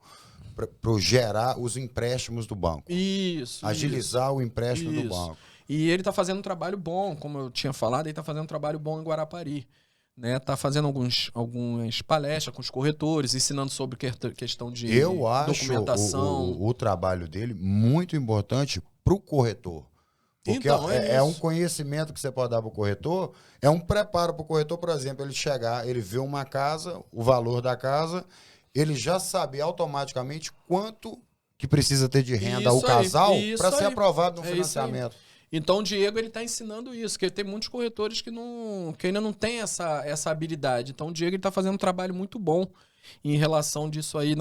por gerar os empréstimos do banco. Isso. Agilizar o empréstimo do banco. E ele tá fazendo um trabalho bom, como eu tinha falado, ele tá fazendo um trabalho bom em Guarapari. Né? Tá fazendo algumas palestras com os corretores, ensinando sobre questão de documentação. Eu acho o trabalho dele muito importante para o corretor. Porque então, é um conhecimento que você pode dar para o corretor, é um preparo para o corretor, por exemplo, ele chegar, ele vê uma casa, o valor da casa, ele já sabe automaticamente quanto que precisa ter de renda o casal para ser aprovado no financiamento. Então o Diego ele tá ensinando isso, que tem muitos corretores que ainda não tem essa habilidade. Então o Diego ele tá fazendo um trabalho muito bom em relação disso aí.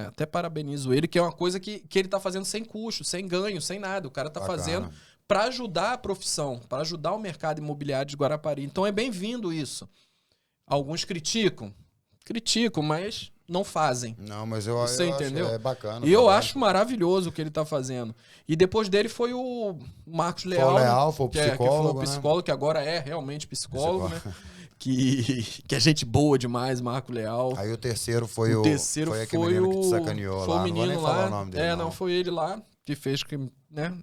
Até parabenizo ele, que é uma coisa que ele tá fazendo sem custo, sem ganho, sem nada. O cara tá fazendo para ajudar a profissão, para ajudar o mercado imobiliário de Guarapari. Então é bem-vindo isso. Alguns criticam, mas não fazem. Não, mas eu entendeu? Acho, é bacana. E eu acho maravilhoso o que ele tá fazendo. E depois dele foi o Marcos Leal. Foi o psicólogo, que foi o psicólogo, que agora é realmente psicólogo, né? Que é gente boa demais, Marco Leal. Aí o terceiro foi aquele menino que te sacaneou foi lá. O menino não vou nem lá. falar o nome dele, não, foi ele lá que fez que, né?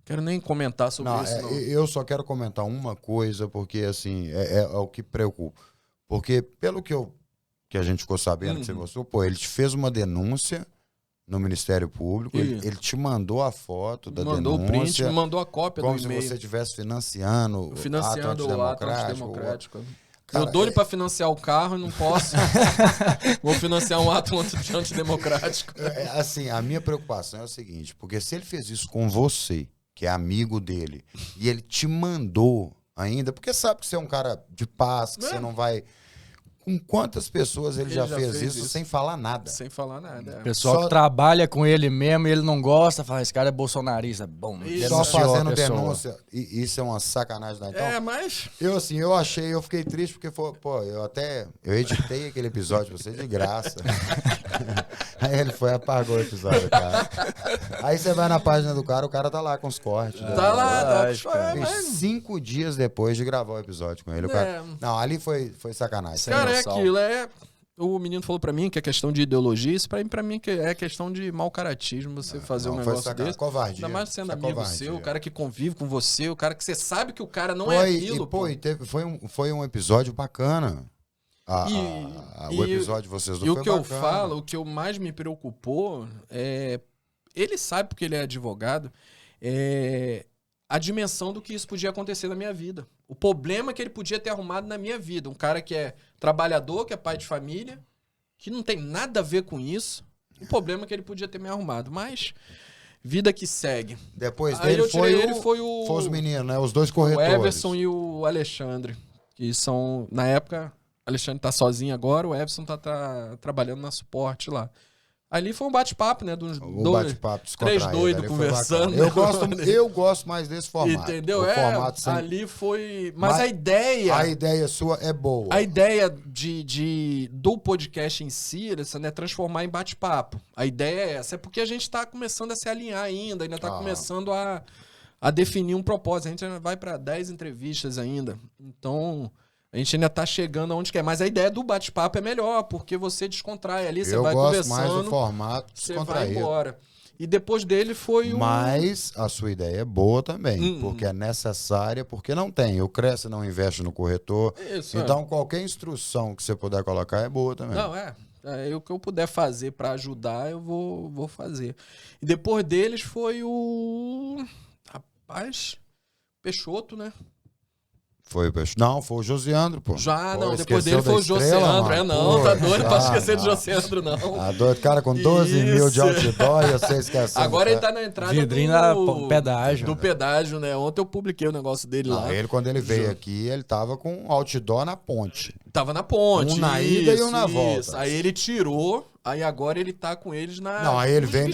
Quero nem comentar sobre isso, não. Eu só quero comentar uma coisa, porque, assim, é o que preocupa. Porque, pelo que a gente ficou sabendo, que você mostrou, ele te fez uma denúncia no Ministério Público, ele te mandou a foto da denúncia. Mandou o print, me mandou a cópia do e-mail. Como se você estivesse financiando o ato antidemocrático. Cara, eu dou ele pra financiar o carro e não posso. Vou financiar um ato antidemocrático. Assim, a minha preocupação é o seguinte, porque se ele fez isso com você, que é amigo dele, e ele te mandou ainda, porque sabe que você é um cara de paz, que você não vai... Com quantas pessoas ele já fez isso sem falar nada? Sem falar nada. O pessoal que trabalha com ele mesmo e ele não gosta, fala, esse cara é bolsonarista. Bom, só fazendo denúncia. E isso é uma sacanagem. Né? Então, mas... Eu fiquei triste porque, eu editei aquele episódio pra você de graça. Aí ele apagou o episódio, cara. Aí você vai na página do cara, o cara tá lá com os cortes. Tá lá. Fez 5 dias depois de gravar o episódio com ele. O cara, não, ali foi sacanagem. Cara, é aquilo, o menino falou pra mim que é questão de ideologia, isso pra mim é questão de mau caratismo, você fazer um negócio desse. Covardia. Ainda mais sendo amigo seu, o cara que convive com você, o cara que você sabe que o cara não é aquilo. Foi um episódio bacana. O episódio de vocês dois foi bacana. Eu falo, o que eu mais me preocupou é... Ele sabe, porque ele é advogado, a dimensão do que isso podia acontecer na minha vida. O problema que ele podia ter arrumado na minha vida. Um cara que é trabalhador, que é pai de família, que não tem nada a ver com isso. O problema que ele podia ter me arrumado. Mas, vida que segue. Depois dele foi os meninos, né? Os dois corretores. O Everson e o Alexandre. Que são, na época, o Alexandre tá sozinho agora, o Everson tá trabalhando na suporte lá. Ali foi um bate-papo, né? Três doidos conversando. Eu gosto mais desse formato. Entendeu? Ali foi... Mas a ideia... A ideia sua é boa. A ideia do podcast em si, é transformar em bate-papo. A ideia é essa. É porque a gente tá começando a se alinhar ainda tá começando a definir um propósito. A gente ainda vai para 10 entrevistas ainda. Então... A gente ainda tá chegando aonde quer. Mas a ideia do bate-papo é melhor, porque você descontrai ali, você vai conversando. Eu gosto mais do formato descontraído. Você vai embora. E depois dele foi o... Mas a sua ideia é boa também, porque é necessária, porque não tem. O Cresce não investe no corretor. Isso, então, qualquer instrução que você puder colocar é boa também. Não, o que eu puder fazer para ajudar, eu vou fazer. E depois deles foi o... Rapaz, Peixoto, né? Não, foi o Josiandro, pô. Depois dele foi o Josiandro. Tá doido pra esquecer do Josiandro, não. Tá doido, cara com 12 mil de outdoor e você esqueceu. Agora ele tá na entrada do pedágio. Do pedágio, né? Ontem eu publiquei o negócio dele lá. Quando ele veio aqui, ele tava com outdoor na ponte. Tava na ponte. Um na ida e um na volta. Aí ele tirou, aí agora ele tá com eles na... Não, aí ele veio...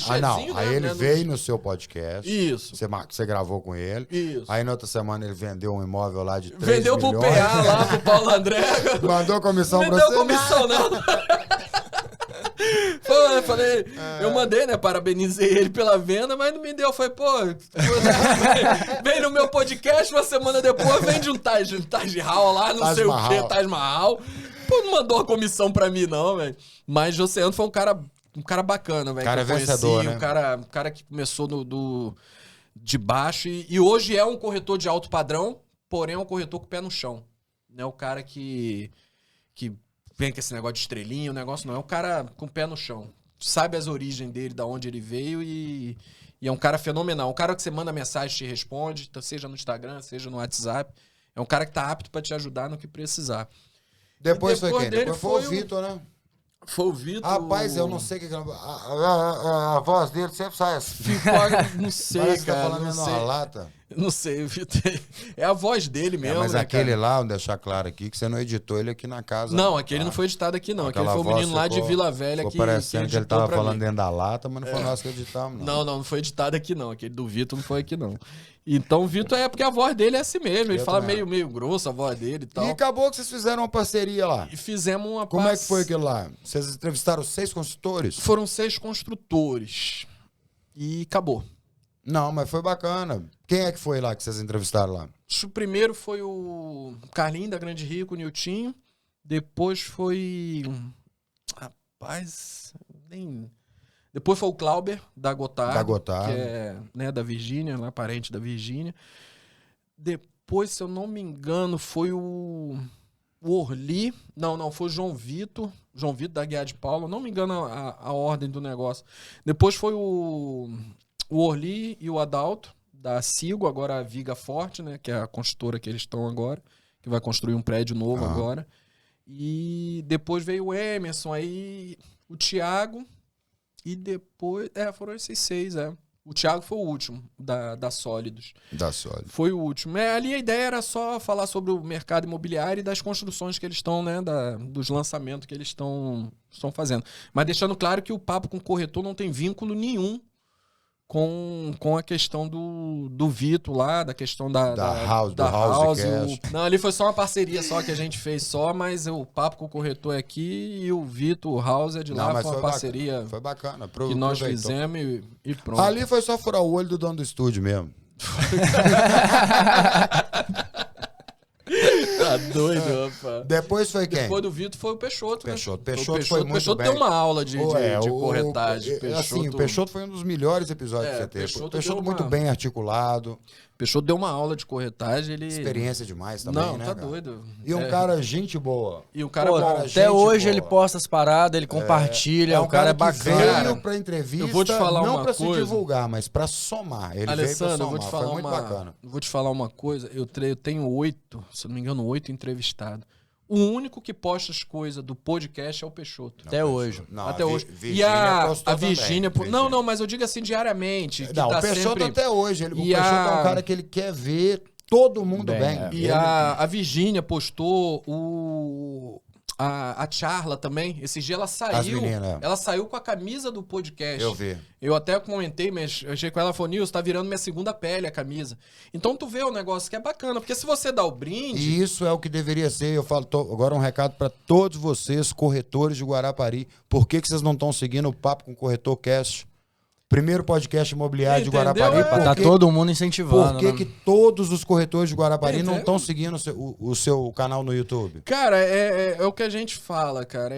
Aí ele veio no seu podcast. Isso. Você gravou com ele. Isso. Aí na outra semana ele vendeu um imóvel lá de 3 Vendeu milhões. pro PA lá, pro Paulo André. Mandou comissão pra você. Não deu comissão, não. Eu falei, eu mandei, né? Parabenizei ele pela venda, mas não me deu. Foi, vem no meu podcast, uma semana depois vende um Taj Mahal lá, não sei o que, Taj Mahal. Pô, não mandou a comissão pra mim, não, velho. Mas Josiano foi um cara bacana, velho. Cara vencedor, né? Um cara que começou de baixo e hoje é um corretor de alto padrão, porém é um corretor com o pé no chão. Não é o cara que vem com esse negócio de estrelinha, o negócio não. É um cara com o pé no chão. Sabe as origens dele, da onde ele veio e é um cara fenomenal. Um cara que você manda mensagem, te responde, seja no Instagram, seja no WhatsApp. É um cara que tá apto pra te ajudar no que precisar. Depois foi quem? Depois foi o Vitor, né? Foi o Vitor. Rapaz, eu não sei o que... A voz dele sempre sai assim. Não sei, Parece que tá cara. falando Não numa sei. lata. Não sei, o Vitor. É a voz dele mesmo, Mas né, aquele cara? lá, vou deixar claro aqui, que você não editou ele aqui na casa. Não, aquele tá? não foi editado aqui, não. Aquele Aquela foi o voz menino lá de ficou- Vila Velha ficou que parecendo que ele editou tava pra falando mim. dentro da lata, mas não foi nós que editamos, não. Não foi editado aqui, não. Aquele do Vitor não foi aqui, não. Então o Vitor é porque a voz dele é assim mesmo. Ele Eu fala também. meio grosso a voz dele e tal. E acabou que vocês fizeram uma parceria lá. E fizemos uma Como é que foi aquilo lá? Vocês entrevistaram 6 consultores? Foram 6 construtores. E acabou. Não, mas foi bacana. Quem é que foi lá que vocês entrevistaram lá? O primeiro foi o Carlinho da Grande Rico, o Niltinho. Depois foi. Rapaz. Depois foi o Clauber, da Gotardo. Da Gotardo. Que é, né, da Virgínia, lá, parente da Virgínia. Depois, se eu não me engano, foi o Orli. Não, foi o João Vitor. João Vitor da Guiar de Paula. Não me engano a ordem do negócio. Depois foi o Orli e o Adalto, da Sigo, agora a Viga Forte, né? Que é a construtora que eles estão agora. Que vai construir um prédio novo agora. E depois veio o Emerson, aí o Thiago. E depois... foram esses 6, O Thiago foi o último, da Sólidos. Da Sólido. Foi o último. Ali a ideia era só falar sobre o mercado imobiliário e das construções que eles estão, né? Dos lançamentos que eles estão fazendo. Mas deixando claro que o papo com o corretor não tem vínculo nenhum com a questão do Vitor lá, da questão da House, da do House House. Não, ali foi só uma parceria só que a gente fez só, mas o papo com o corretor é aqui e o Vitor, o House é de lá. Não, mas Foi uma parceria Foi bacana. que nós fizemos e pronto. Ali foi só furar o olho do dono do estúdio mesmo. Tá doido, rapaz. Depois foi quem? Depois do Vitor foi o Peixoto, né? Peixoto foi muito Peixoto bem. deu uma aula de O corretagem. Assim, o Peixoto foi um dos melhores episódios que você teve. Peixoto Peixoto deu muito uma- bem articulado. Peixoto deu uma aula de corretagem, ele... Experiência demais também, Não, né, tá cara? doido. E um cara gente boa. E um cara Pô, bom. gente até hoje boa. ele posta as paradas, ele compartilha, o cara é que bacana. veio pra entrevista, eu vou te falar não uma pra se coisa. divulgar, mas pra somar. Ele Alessandro, eu veio vou pra te somar. falar Foi muito bacana. vou te falar uma coisa. Eu tenho 8, se não me engano, 8 entrevistados. O único que posta as coisas do podcast é o Peixoto. Até hoje. Não, Até hoje. E Virgínia postou a Virgínia... também. Não, mas eu digo assim, diariamente. Que Não, tá o Peixoto sempre... até hoje. O E Peixoto é um a- cara que ele quer ver todo mundo Bem, bem. é. E Ele- a Virgínia postou a Charla também. Esse dia ela saiu. meninas. Ela saiu com a camisa do podcast. Eu vi. Eu até comentei, mas eu achei com ela, falou, Nilson, tá virando minha segunda pele a camisa. Então tu vê o negócio que é bacana, porque se você dá o brinde... E isso é o que deveria ser. Eu falo agora um recado para todos vocês, corretores de Guarapari. Por que vocês não estão seguindo o Papo com o Corretor Cast? Primeiro podcast imobiliário de Entendeu? Guarapari. É. Pra tá Por que- todo mundo incentivando, Por que, né? que todos os corretores de Guarapari não Entendeu? estão seguindo o seu canal no YouTube? Cara, é o que a gente fala, cara.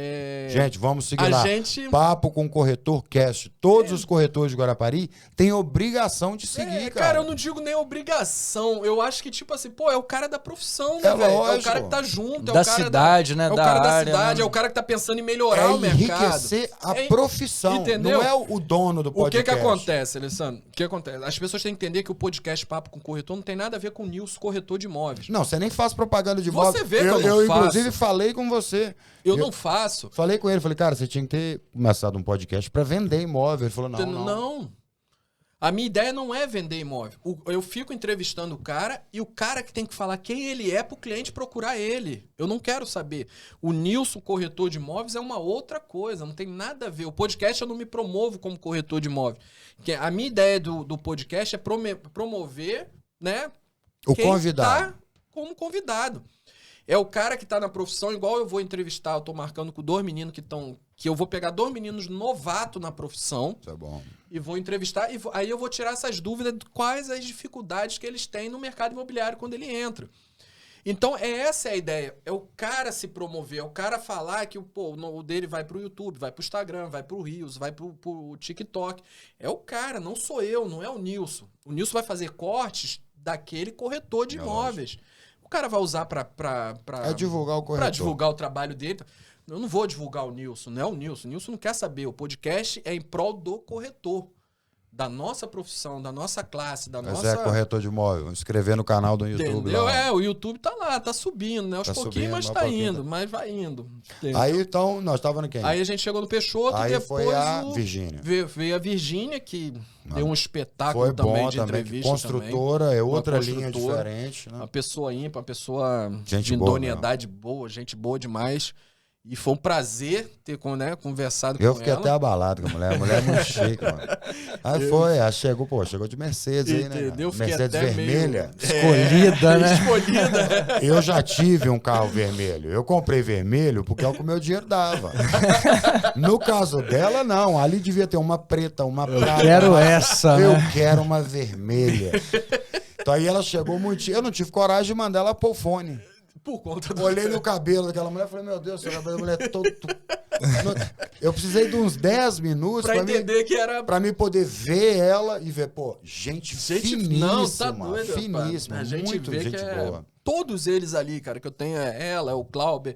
Gente, vamos seguir A lá. gente- Papo com o Corretor Cast. Todos os corretores de Guarapari têm obrigação de seguir, cara, eu não digo nem obrigação. Eu acho que, tipo assim, pô, é o cara da profissão, né, É velho? É o lógico. cara que tá junto, é Da o cara cidade, né? É o Da cara da área, cidade, né? é o cara que tá pensando em melhorar o É mercado. enriquecer a É- profissão. Entendeu? Não é o dono do O que podcast. acontece, Alessandro? O que acontece? As pessoas têm que entender que o podcast Papo com Corretor não tem nada a ver com o Nilson, corretor de imóveis. Não, você nem faz propaganda de Você imóvel. vê que eu não eu faço. inclusive, falei com você. Eu não faço. Falei com ele, falei, cara, você tinha que ter começado um podcast pra vender imóvel. Ele falou, não. Não. A minha ideia não é vender imóvel. Eu fico entrevistando o cara e o cara que tem que falar quem ele é pro cliente procurar ele. Eu não quero saber. O Nilson, corretor de imóveis, é uma outra coisa. Não tem nada a ver. O podcast eu não me promovo como corretor de imóveis. A minha ideia do podcast é promover, né? O quem convidado. tá como convidado. É o cara que tá na profissão, igual eu vou entrevistar, eu tô marcando com 2 meninos que eu vou pegar 2 meninos novatos na profissão Isso é bom. e vou entrevistar, aí eu vou tirar essas dúvidas de quais as dificuldades que eles têm no mercado imobiliário quando ele entra. Então, essa é a ideia. É o cara se promover, é o cara falar que o dele vai pro YouTube, vai pro Instagram, vai pro Reels, vai pro TikTok. É o cara, não sou eu, não é o Nilson. O Nilson vai fazer cortes daquele corretor de imóveis. O cara vai usar pra É divulgar o corretor. pra divulgar o trabalho dele. Eu não vou divulgar o Nilson, não é o Nilson. O Nilson não quer saber. O podcast é em prol do corretor. da nossa profissão, da nossa classe, da Mas nossa... é corretor de imóvel. Inscrever no canal do YouTube. Entendeu? Lá. O YouTube tá lá, tá subindo, né? Aos pouquinhos, mas tá indo, mas vai indo. Entendeu? Aí, então, nós estávamos no quem? Aí a gente chegou no Peixoto, aí depois foi a Virgínia. Veio a Virgínia, que deu um espetáculo foi também bom de também. entrevista. Construtora, também. é outra linha construtora, diferente. Né? Uma pessoa ímpar, uma pessoa gente de boa, idoneidade boa, gente boa demais. E foi um prazer ter conversado com ela. Eu fiquei até abalado com a mulher. A mulher é muito chique, mano. Aí chegou de Mercedes aí, né? Entendeu? Mercedes vermelha. Escolhida, né? Escolhida. Eu já tive um carro vermelho. Eu comprei vermelho porque é o que o meu dinheiro dava. No caso dela, não. Ali devia ter uma preta, uma prata. Quero essa, Eu né? quero uma vermelha. Então aí ela chegou muito... Eu não tive coragem de mandar ela pôr fone. Por conta do... Olhei no cabelo daquela mulher e falei, meu Deus, o cabelo da mulher é todo... Eu precisei de uns 10 minutos pra entender que era... Pra mim poder ver ela e ver, pô, gente finíssima. Não, tá doido, finíssima, a gente muito vê gente que boa. Todos eles ali, cara, que eu tenho, ela, o Clauber,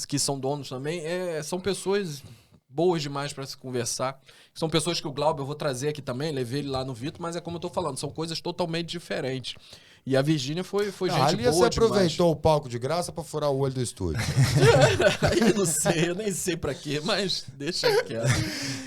que são donos também, são pessoas boas demais pra se conversar. São pessoas que o Glauber eu vou trazer aqui também, levei ele lá no Vitor, mas é como eu tô falando, são coisas totalmente diferentes. E a Virgínia foi gente ali boa você aproveitou demais. o palco de graça pra furar o olho do estúdio. Aí não sei, eu nem sei pra quê, mas deixa quieto.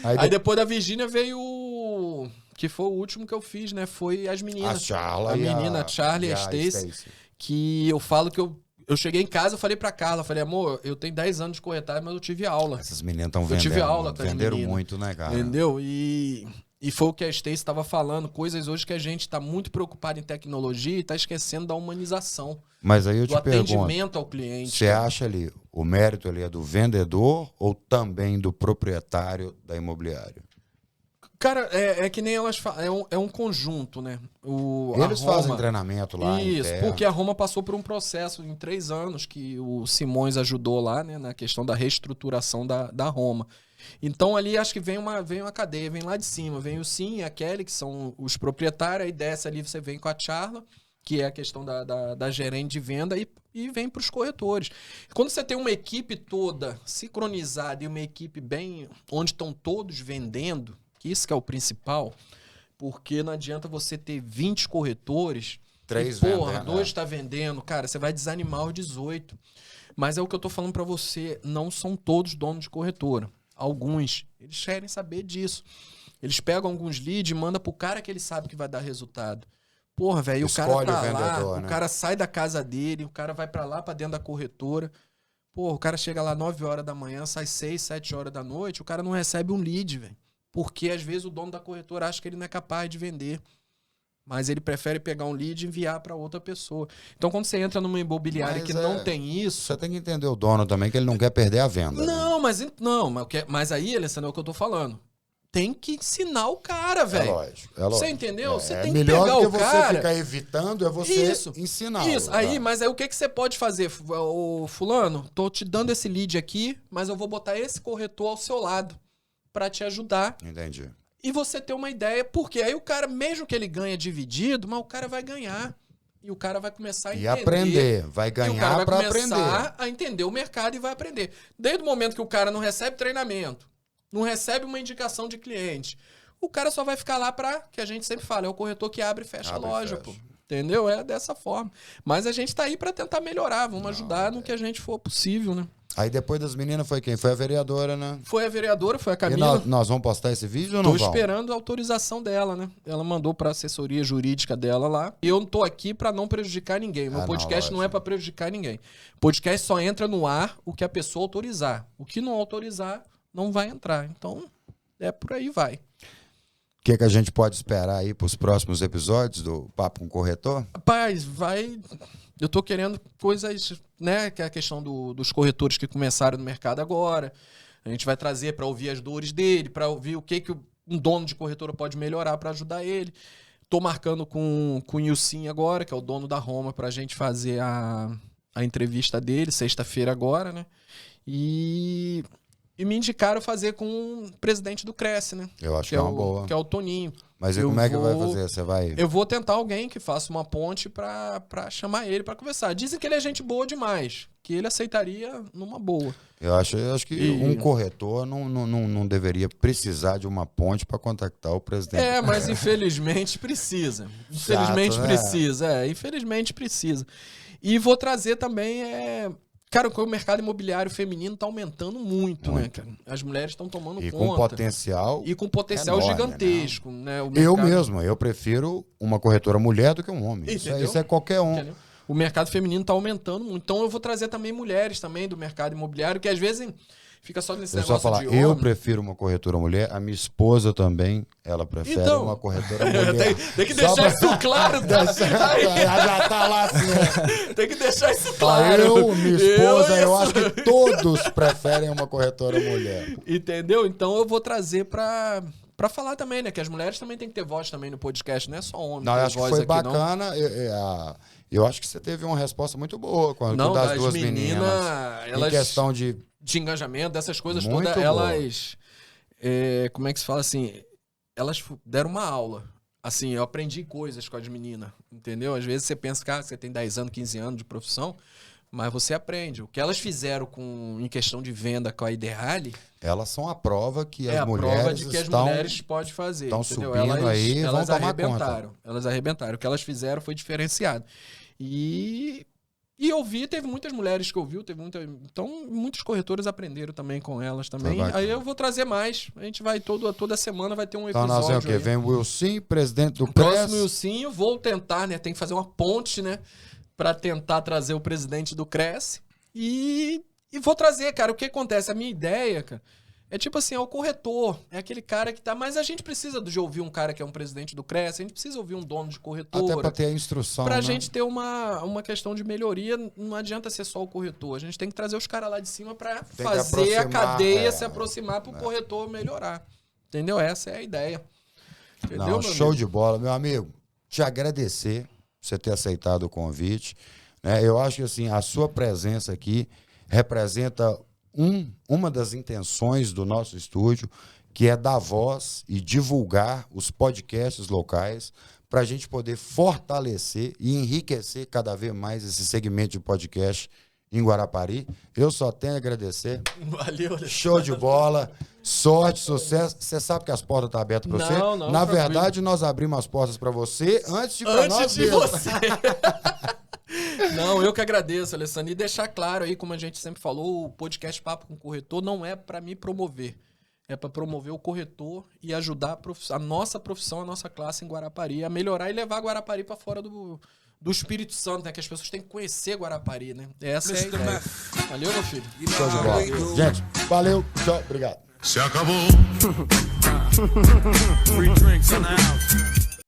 Aí depois da Virgínia veio o... que foi o último que eu fiz, né? Foi as meninas. A Charla a menina, a Charlie e a Stacy. Que eu falo que eu cheguei em casa, eu falei pra Carla, falei, amor, eu tenho 10 anos de corretagem, mas eu tive aula. Essas meninas estão vendendo. Eu tive aula com as venderam meninas, muito, né, cara? Entendeu? E foi o que a Stacy estava falando, coisas hoje que a gente está muito preocupado em tecnologia e está esquecendo da humanização. Mas aí eu do te pergunto, atendimento ao cliente. você acha ali, o mérito ali é do vendedor ou também do proprietário da imobiliária? Cara, é que nem elas falam, é um conjunto, né? Eles fazem treinamento lá. Isso, porque a Roma passou por um processo em 3 anos que o Simões ajudou lá, né? Na questão da reestruturação da Roma. Então ali acho que vem uma cadeia, vem lá de cima, vem o Sim e a Kelly, que são os proprietários, aí desce ali você vem com a Charla, que é a questão da gerente de venda, e vem para os corretores. Quando você tem uma equipe toda sincronizada e uma equipe bem, onde estão todos vendendo, que isso que é o principal, porque não adianta você ter 20 corretores, 3 porra, vendendo, 2 tá vendendo, cara, você vai desanimar os 18. Mas é o que eu tô falando para você, não são todos donos de corretora. Alguns, eles querem saber disso. Eles pegam alguns leads e mandam pro cara que ele sabe que vai dar resultado. Porra, velho, o cara tá lá, o cara sai da casa dele, o cara vai para lá, para dentro da corretora. Porra, o cara chega lá 9 horas da manhã, sai 6, 7 horas da noite, o cara não recebe um lead, velho. Porque às vezes o dono da corretora acha que ele não é capaz de vender. Mas ele prefere pegar um lead e enviar para outra pessoa. Então, quando você entra numa imobiliária que não tem isso... Você tem que entender o dono também, que ele não quer perder a venda. Não, né? mas aí, Alessandro, é o que eu tô falando. Tem que ensinar o cara, velho. É lógico. Você entendeu? Você tem que melhor pegar do que o você cara... ficar evitando, é você ensinar. Isso. Aí, mas aí o que você pode fazer? Ô, fulano, tô te dando esse lead aqui, mas eu vou botar esse corretor ao seu lado para te ajudar. Entendi. E você ter uma ideia, porque aí o cara, mesmo que ele ganha dividido, mas o cara vai ganhar. E o cara vai começar a entender. E aprender. Vai ganhar para aprender. Começar a entender o mercado e vai aprender. Desde o momento que o cara não recebe treinamento, não recebe uma indicação de cliente, o cara só vai ficar lá para, que a gente sempre fala, é o corretor que abre e fecha a loja, pô. Entendeu? É dessa forma. Mas a gente tá aí para tentar melhorar, vamos ajudar no que a gente for possível, né? Aí depois das meninas foi quem? Foi a vereadora, né? Foi a vereadora, foi a Camila. E nós vamos postar esse vídeo ou não vamos? Tô esperando a autorização dela, né? Ela mandou pra assessoria jurídica dela lá. E eu não tô aqui pra não prejudicar ninguém. Meu podcast não é pra prejudicar ninguém. O podcast só entra no ar o que a pessoa autorizar. O que não autorizar, não vai entrar. Então, por aí vai. O que a gente pode esperar aí pros próximos episódios do Papo com o Corretor? Rapaz, eu tô querendo coisas, né? Que é a questão dos corretores que começaram no mercado agora. A gente vai trazer para ouvir as dores dele, para ouvir o que um dono de corretora pode melhorar para ajudar ele. Tô marcando com o Nilson agora, que é o dono da Roma, pra gente fazer a entrevista dele, sexta-feira agora, né? E E me indicaram fazer com o presidente do Cresce, né? Eu acho que é uma boa. Que é o Toninho. Mas e como é que vai fazer? Você vai... Eu vou tentar alguém que faça uma ponte pra chamar ele pra conversar. Dizem que ele é gente boa demais, que ele aceitaria numa boa. Eu acho que um corretor não deveria precisar de uma ponte para contactar o presidente. Mas infelizmente precisa. Infelizmente Chato, né? precisa. Infelizmente precisa. E vou trazer também... Cara, o mercado imobiliário feminino tá aumentando muito, né, cara? As mulheres estão tomando e conta. Com potencial. E com potencial enorme, gigantesco, né? O mercado... Eu prefiro uma corretora mulher do que um homem. Isso é qualquer um. Entendeu? O mercado feminino tá aumentando muito. Então eu vou trazer também mulheres também do mercado imobiliário, que às vezes fica só nesse negócio de homem. Eu prefiro uma corretora mulher, a minha esposa também, ela prefere uma corretora mulher. Tem que deixar isso claro. Já tá lá assim. Tem que deixar isso claro. Minha esposa, eu acho que todos preferem uma corretora mulher. Entendeu? Então eu vou trazer pra falar também, né? Que as mulheres também têm que ter voz também no podcast, não é só homem. Não, eu acho que foi bacana. Eu acho que você teve uma resposta muito boa com as duas meninas. Em questão de engajamento, dessas coisas todas, elas... como é que se fala assim? Elas deram uma aula. Assim, eu aprendi coisas com as meninas, entendeu? Às vezes você pensa que você tem 10 anos, 15 anos de profissão, mas você aprende. O que elas fizeram em questão de venda com a Ideale... Elas são a prova que as mulheres a prova de que as mulheres podem fazer. Estão subindo aí, elas vão tomar conta. Elas arrebentaram. O que elas fizeram foi diferenciado. E eu vi, teve muitas mulheres que ouviu, então muitos corretores aprenderam também com elas também. Aí eu vou trazer mais. A gente vai toda semana vai ter um episódio. Então nós vemos o quê? Vem o Wilson, presidente do Cresce. Próximo Wilson, vou tentar, né? Tem que fazer uma ponte, né? Pra tentar trazer o presidente do Cresce. E vou trazer, cara, o que acontece? A minha ideia, cara, é tipo assim, é o corretor, é aquele cara que tá... Mas a gente precisa de ouvir um cara que é um presidente do Cresce, a gente precisa ouvir um dono de corretora. Até pra ter a instrução, pra gente ter uma questão de melhoria, não adianta ser só o corretor. A gente tem que trazer os caras lá de cima pra fazer a cadeia se aproximar pro corretor melhorar. Entendeu? Essa é a ideia. Entendeu, show de bola, meu amigo. Te agradecer por você ter aceitado o convite. Né? Eu acho que assim, a sua presença aqui representa uma das intenções do nosso estúdio, que é dar voz e divulgar os podcasts locais para a gente poder fortalecer e enriquecer cada vez mais esse segmento de podcast em Guarapari. Eu só tenho a agradecer. Valeu, Alexandre. Show de bola. Sorte, sucesso. Você sabe que as portas estão abertas para você? Não, Na verdade, nós abrimos as portas para você antes de para nós. Antes de você. Não, eu que agradeço, Alessandro. E deixar claro aí, como a gente sempre falou, o podcast Papo com Corretor não é para me promover. É para promover o corretor e ajudar a nossa profissão, a nossa classe em Guarapari a melhorar e levar Guarapari para fora do Espírito Santo, né? Que as pessoas têm que conhecer Guarapari, né? Essa é a ideia. Valeu, meu filho. Show de bola. Gente, valeu. Tchau. Obrigado. Se acabou. Free drinks in the house.